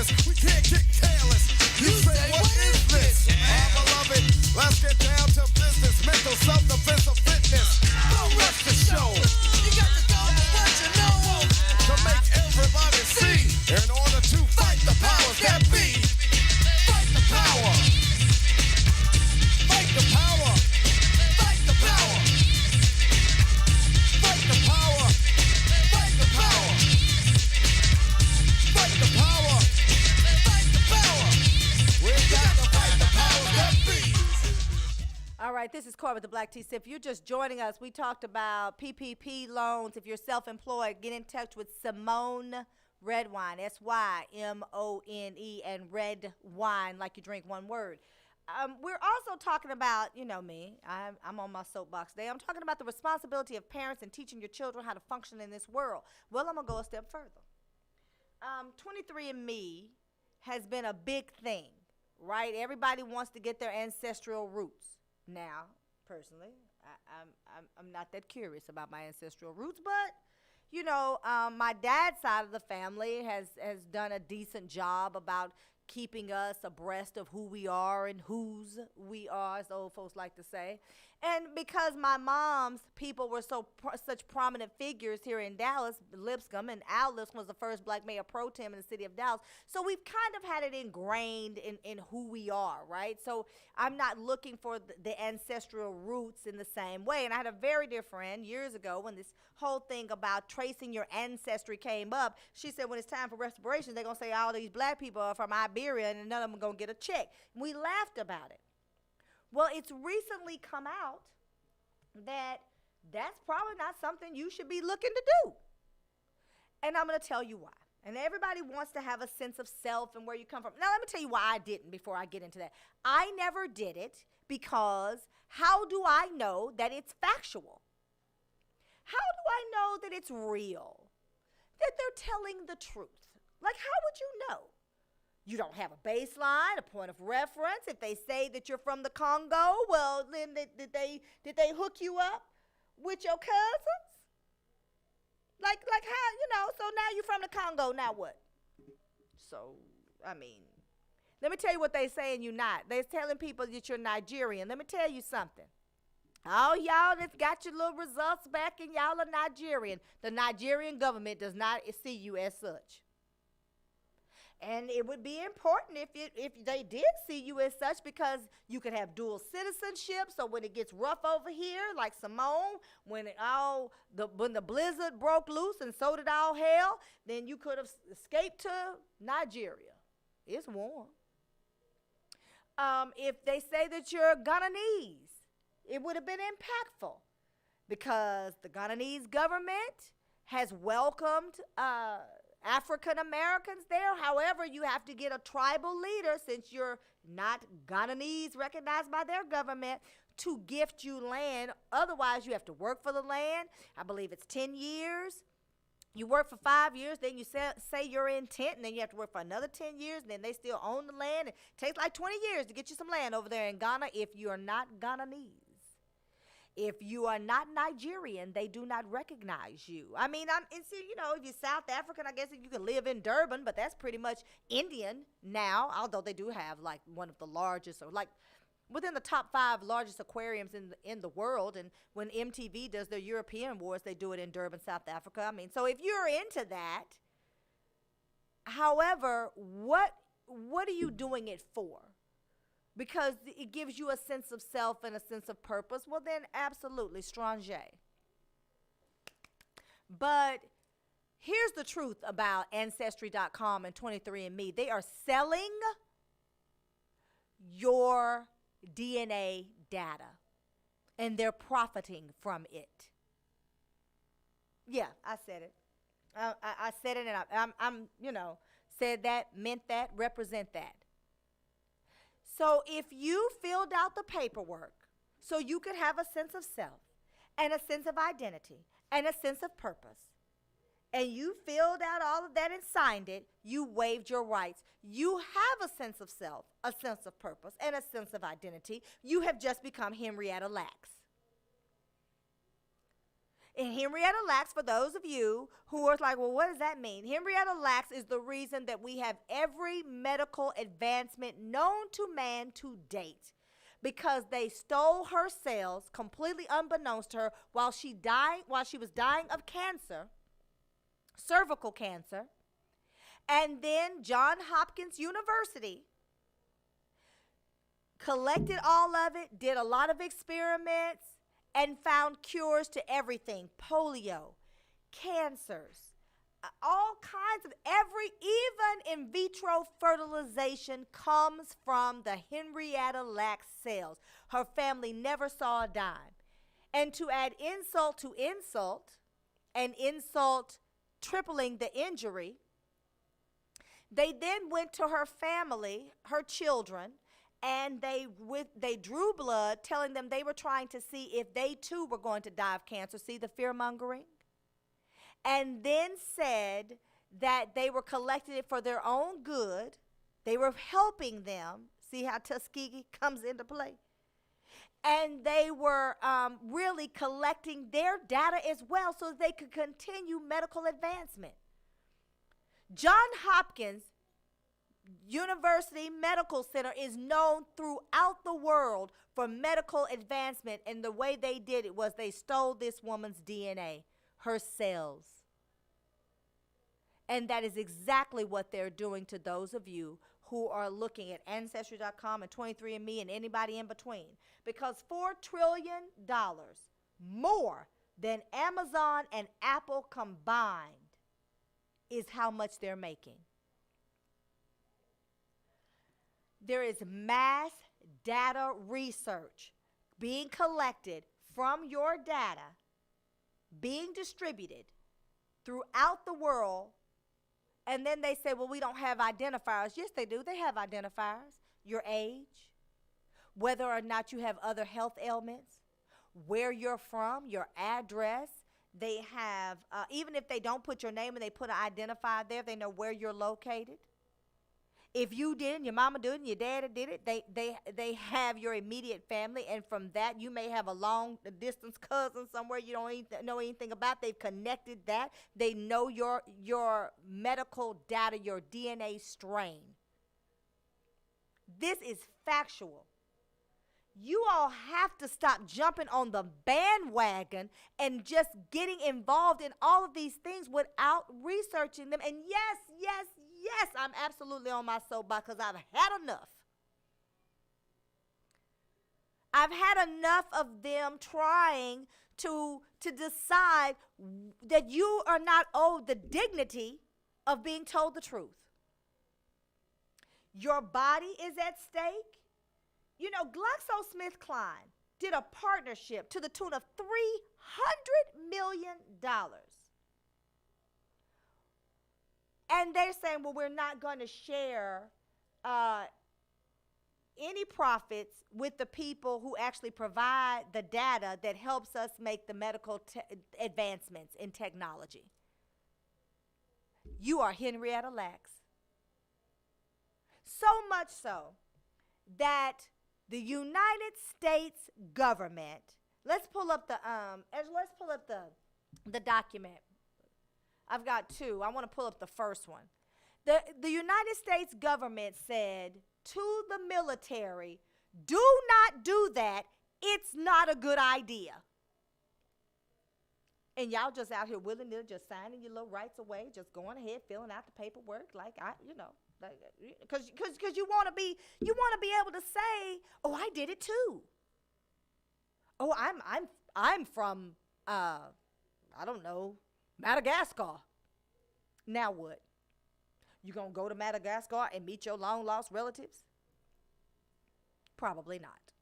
fearless. We can't get careless. You say, what is this? Our beloved, let's get down to business. Mental self-defense of fitness. Don't rush the show. You got to go with what you know. To make everybody see. In order to fight the powers that be. Fight the power. Fight the power. Fight the power. Fight the power. Fight the power. Fight the power. Fight the power. We got to fight the powers that be. All right, this is Cora with the Black Tea Sip. If you're just joining us, we talked about PPP loans. If you're self-employed, get in touch with Symone Redwine, Symone, and red wine, like you drink one word. We're also talking about, you know me, I'm on my soapbox today. I'm talking about the responsibility of parents in teaching your children how to function in this world. Well, I'm going to go a step further. 23andMe has been a big thing, right? Everybody wants to get their ancestral roots. Now, personally, I'm not that curious about my ancestral roots, but you know, my dad's side of the family has done a decent job about keeping us abreast of who we are and whose we are, as the old folks like to say. And because my mom's people were such prominent figures here in Dallas, Lipscomb, and Al Lipscomb was the first black mayor pro tem in the city of Dallas. So we've kind of had it ingrained in who we are, right? So I'm not looking for the ancestral roots in the same way. And I had a very dear friend years ago when this whole thing about tracing your ancestry came up. She said when it's time for reparations, they're going to say all these black people are from Iberia and none of them are going to get a check. And we laughed about it. Well, it's recently come out that that's probably not something you should be looking to do. And I'm going to tell you why. And everybody wants to have a sense of self and where you come from. Now, let me tell you why I didn't before I get into that. I never did it because how do I know that it's factual? How do I know that it's real? That they're telling the truth? Like, how would you know? You don't have a baseline, a point of reference. If they say that you're from the Congo, well, then did they hook you up with your cousins? Like how, you know, so now you're from the Congo, now what? So, I mean, let me tell you what they saying you're not. They're telling people that you're Nigerian. Let me tell you something. All y'all that's got your little results back and y'all are Nigerian. The Nigerian government does not see you as such. And it would be important if they did see you as such, because you could have dual citizenship. So when it gets rough over here, like Symone, when the blizzard broke loose and so did all hell, then you could have escaped to Nigeria. It's warm. If they say that you're Ghananese, it would have been impactful because the Ghananese government has welcomed African Americans there. However, you have to get a tribal leader, since you're not Ghananese recognized by their government, to gift you land. Otherwise, you have to work for the land. I believe it's 10 years. You work for 5 years, then you say your intent, and then you have to work for another 10 years, and then they still own the land. It takes like 20 years to get you some land over there in Ghana if you're not Ghananese. If you are not Nigerian, they do not recognize you. I mean, if you're South African, I guess you can live in Durban, but that's pretty much Indian now, although they do have like one of the largest, or like within the top 5 largest aquariums in the world. And when MTV does their European Awards, they do it in Durban, South Africa. I mean, so if you're into that, however, what are you doing it for? Because it gives you a sense of self and a sense of purpose, well then absolutely, strange. But here's the truth about Ancestry.com and 23andMe. They are selling your DNA data, and they're profiting from it. Yeah, I said it. I said it, and I'm said that, meant that, represent that. So if you filled out the paperwork so you could have a sense of self and a sense of identity and a sense of purpose, and you filled out all of that and signed it, you waived your rights. You have a sense of self, a sense of purpose, and a sense of identity. You have just become Henrietta Lacks. And Henrietta Lacks, for those of you who are like, well, what does that mean? Henrietta Lacks is the reason that we have every medical advancement known to man to date, because they stole her cells completely unbeknownst to her while she was dying of cancer, cervical cancer. And then Johns Hopkins University collected all of it, did a lot of experiments, and found cures to everything: polio, cancers, all kinds of even in vitro fertilization comes from the Henrietta Lacks cells. Her family never saw a dime. And to add insult to insult, and insult tripling the injury, they then went to her family, her children, and they drew blood, telling them they were trying to see if they too were going to die of cancer. See the fear-mongering? And then said that they were collecting it for their own good. They were helping them. See how Tuskegee comes into play? And they were really collecting their data as well so they could continue medical advancement. Johns Hopkins University Medical Center is known throughout the world for medical advancement, and the way they did it was they stole this woman's DNA, her cells. And that is exactly what they're doing to those of you who are looking at Ancestry.com and 23andMe and anybody in between. Because $4 trillion, more than Amazon and Apple combined, is how much they're making. There is mass data research being collected from your data, being distributed throughout the world. And then they say, well, we don't have identifiers. Yes, they do. They have identifiers. Your age, whether or not you have other health ailments, where you're from, your address. They have, even if they don't put your name and they put an identifier there, they know where you're located. If you did it, and your mama did it, and your daddy did it, they have your immediate family, and from that you may have a long distance cousin somewhere you don't know anything about. They've connected that. They know your medical data, your DNA strain. This is factual. You all have to stop jumping on the bandwagon and just getting involved in all of these things without researching them. And yes, I'm absolutely on my soapbox because I've had enough. I've had enough of them trying to decide that you are not owed the dignity of being told the truth. Your body is at stake. You know, GlaxoSmithKline did a partnership to the tune of $300 million. And they're saying, well, we're not going to share any profits with the people who actually provide the data that helps us make the medical advancements in technology. You are Henrietta Lacks. So much so that the United States government, let's pull up the document. I've got two. I want to pull up the first one. The United States government said to the military, do not do that. It's not a good idea. And y'all just out here willy-nilly just signing your little rights away, just going ahead, filling out the paperwork because you want to be able to say, oh, I did it too. Oh, I'm from I don't know, Madagascar. Now what? You gonna go to Madagascar and meet your long lost relatives? Probably not.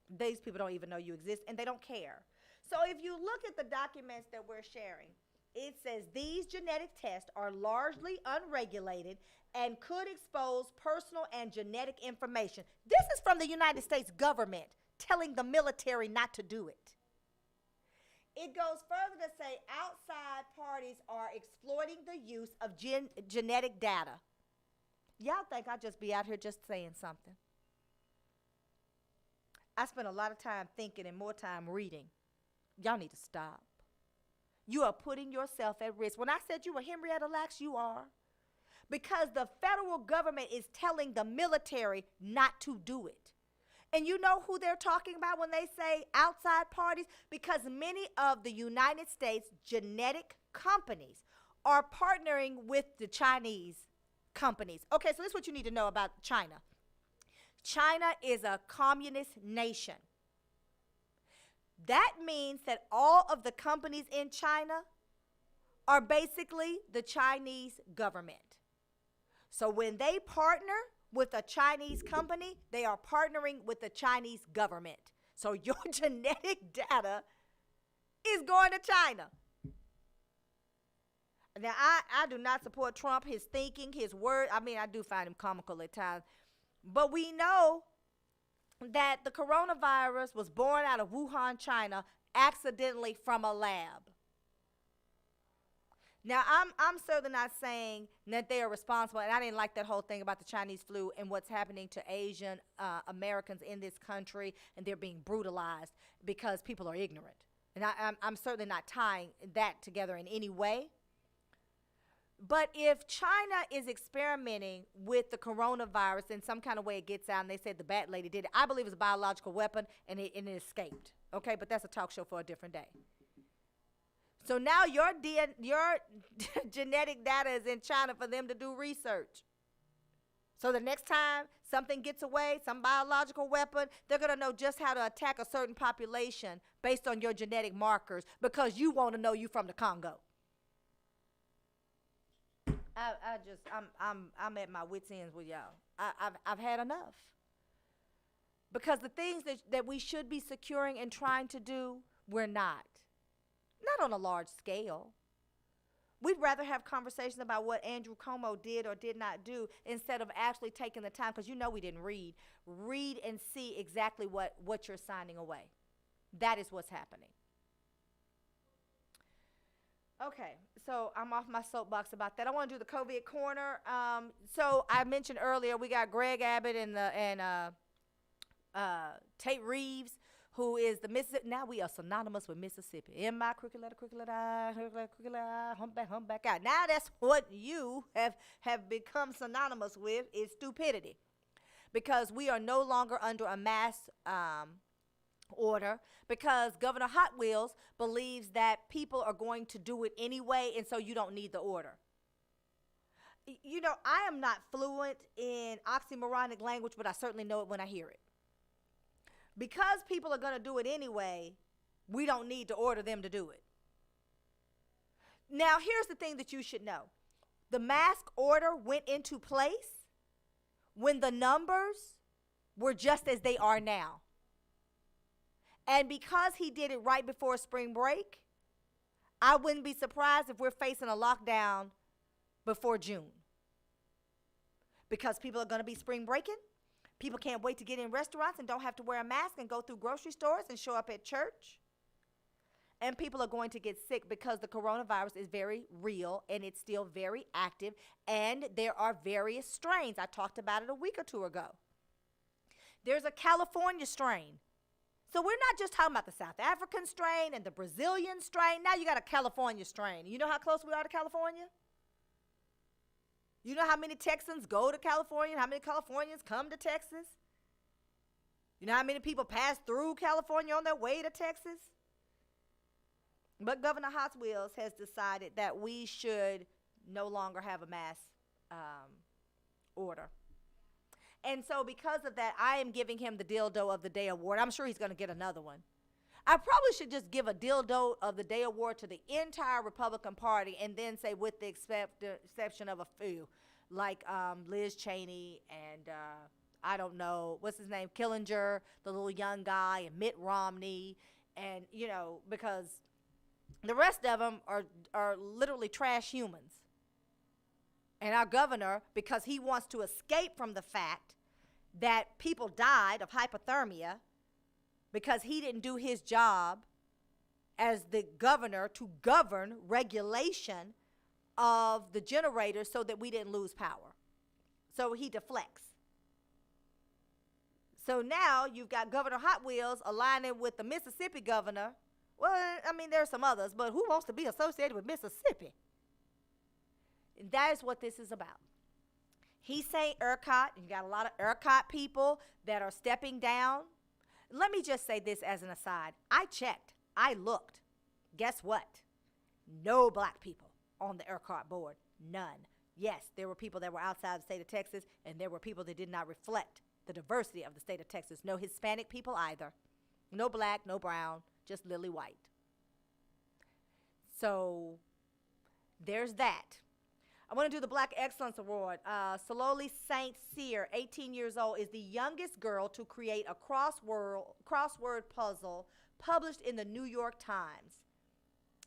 These people don't even know you exist, and they don't care. So if you look at the documents that we're sharing, it says these genetic tests are largely unregulated and could expose personal and genetic information. This is from the United States government telling the military not to do it. It goes further to say outside parties are exploiting the use of genetic data. Y'all think I'll just be out here just saying something? I spend a lot of time thinking and more time reading. Y'all need to stop. You are putting yourself at risk. When I said you were Henrietta Lacks, you are. Because the federal government is telling the military not to do it. And you know who they're talking about when they say outside parties? Because many of the United States genetic companies are partnering with the Chinese companies. Okay, so this is what you need to know about China. China is a communist nation. That means that all of the companies in China are basically the Chinese government. So when they partner with a Chinese company, they are partnering with the Chinese government. So your genetic data is going to China. Now, I do not support Trump, his thinking, his word. I mean, I do find him comical at times. But we know that the coronavirus was born out of Wuhan, China, accidentally from a lab. Now, I'm certainly not saying that they are responsible, and I didn't like that whole thing about the Chinese flu and what's happening to Asian Americans in this country, and they're being brutalized because people are ignorant. And I'm certainly not tying that together in any way. But if China is experimenting with the coronavirus in some kind of way it gets out, and they said the bat lady did it, I believe it's a biological weapon, and it escaped. Okay, but that's a talk show for a different day. So now your genetic data is in China for them to do research. So the next time something gets away, some biological weapon, they're going to know just how to attack a certain population based on your genetic markers because you want to know you from the Congo. I'm at my wits' ends with y'all. I've had enough. Because the things that we should be securing and trying to do, we're not. Not on a large scale. We'd rather have conversations about what Andrew Coumo did or did not do instead of actually taking the time, because you know we didn't read. Read and see exactly what you're signing away. That is what's happening. Okay, so I'm off my soapbox about that. I want to do the COVID corner. So I mentioned earlier we got Greg Abbott and Tate Reeves, who is the Mississippi. Now we are synonymous with Mississippi. In my crooked letter, humpback eye. Now that's what you have become synonymous with, is stupidity. Because we are no longer under a mass order, because Governor Hot Wheels believes that people are going to do it anyway, and so you don't need the order. You know, I am not fluent in oxymoronic language, but I certainly know it when I hear it. Because people are going to do it anyway, we don't need to order them to do it. Now, here's the thing that you should know. The mask order went into place when the numbers were just as they are now. And because he did it right before spring break, I wouldn't be surprised if we're facing a lockdown before June. Because people are going to be spring breaking. People can't wait to get in restaurants and don't have to wear a mask and go through grocery stores and show up at church. And people are going to get sick because the coronavirus is very real and it's still very active. And there are various strains. I talked about it a week or two ago. There's a California strain. So we're not just talking about the South African strain and the Brazilian strain. Now you got a California strain. You know how close we are to California? You know how many Texans go to California? How many Californians come to Texas? You know how many people pass through California on their way to Texas? But Governor Hot Wheels has decided that we should no longer have a mass order. And so because of that, I am giving him the Dildo of the Day award. I'm sure he's going to get another one. I probably should just give a Dildo of the Day award to the entire Republican Party and then say with the exception of a few, like Liz Cheney and I don't know, what's his name, Killinger, the little young guy, and Mitt Romney, and, you know, because the rest of them are literally trash humans. And our governor, because he wants to escape from the fact that people died of hypothermia because he didn't do his job as the governor to govern regulation of the generators so that we didn't lose power. So he deflects. So now you've got Governor Hot Wheels aligning with the Mississippi governor Well, I mean, there are some others, but who wants to be associated with Mississippi? And that is what this is about. He's saying ERCOT. You got a lot of ERCOT people that are stepping down. Let me just say this as an aside. I checked. I looked. Guess what? No black people on the ERCOT board. None. Yes, there were people that were outside the state of Texas, and there were people that did not reflect the diversity of the state of Texas. No Hispanic people either. No black, no brown, just lily white. So there's that. I want to do the Black Excellence Award. Saloli St. Cyr, 18 years old, is the youngest girl to create a crossword puzzle published in the New York Times.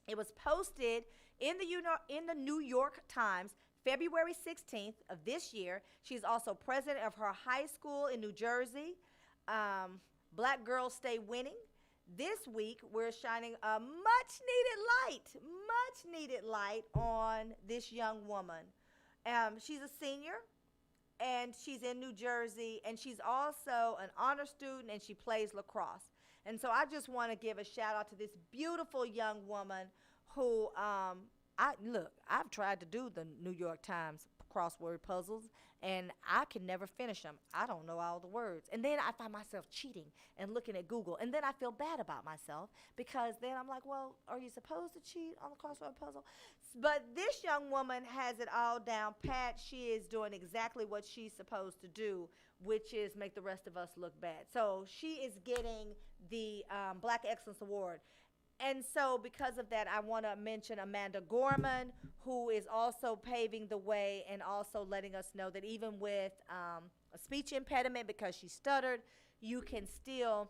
It was posted in the New York Times February 16th of this year. She's also president of her high school in New Jersey. Black Girls Stay Winning. This week, we're shining a much needed light on this young woman. She's a senior, and she's in New Jersey, and she's also an honor student, and she plays lacrosse. And so I just want to give a shout out to this beautiful young woman who, I've tried to do the New York Times crossword puzzles, and I can never finish them. I don't know all the words. And then I find myself cheating and looking at Google, and then I feel bad about myself because then I'm like, well, are you supposed to cheat on the crossword puzzle? But this young woman has it all down pat. She is doing exactly what she's supposed to do, which is make the rest of us look bad. So she is getting the Black Excellence Award. And so because of that, I want to mention Amanda Gorman, who is also paving the way and also letting us know that even with a speech impediment, because she stuttered, you can still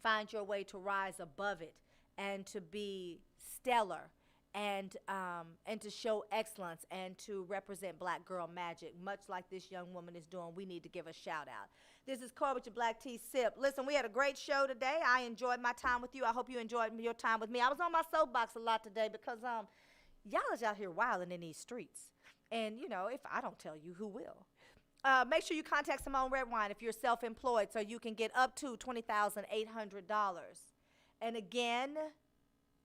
find your way to rise above it and to be stellar and to show excellence and to represent black girl magic, much like this young woman is doing. We need to give a shout out. This is Cora with your Black Tea Sip. Listen, we had a great show today. I enjoyed my time with you. I hope you enjoyed your time with me. I was on my soapbox a lot today because y'all is out here wilding in these streets. And, you know, if I don't tell you, who will? Make sure you contact Symone Redwine if you're self-employed so you can get up to $20,800. And again,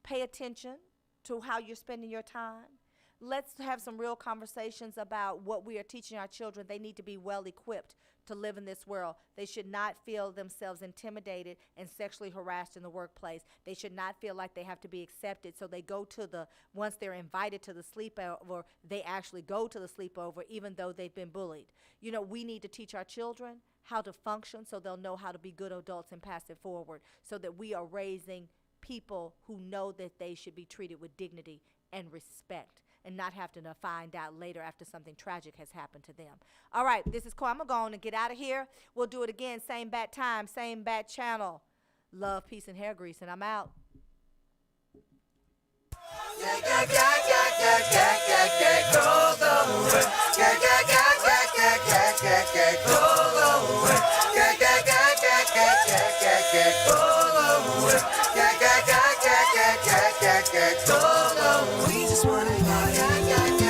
pay attention to how you're spending your time. Let's have some real conversations about what we are teaching our children. They need to be well equipped to live in this world. They should not feel themselves intimidated and sexually harassed in the workplace. They should not feel like they have to be accepted. So they go to once they're invited to the sleepover, they actually go to the sleepover even though they've been bullied. You know, we need to teach our children how to function so they'll know how to be good adults and pass it forward so that we are raising people who know that they should be treated with dignity and respect and not have to find out later after something tragic has happened to them. All right, this is Cora. I'm going to go on and get out of here. We'll do it again, same bat time, same bat channel. Love, peace, and hair grease, and I'm out. We just wanna party.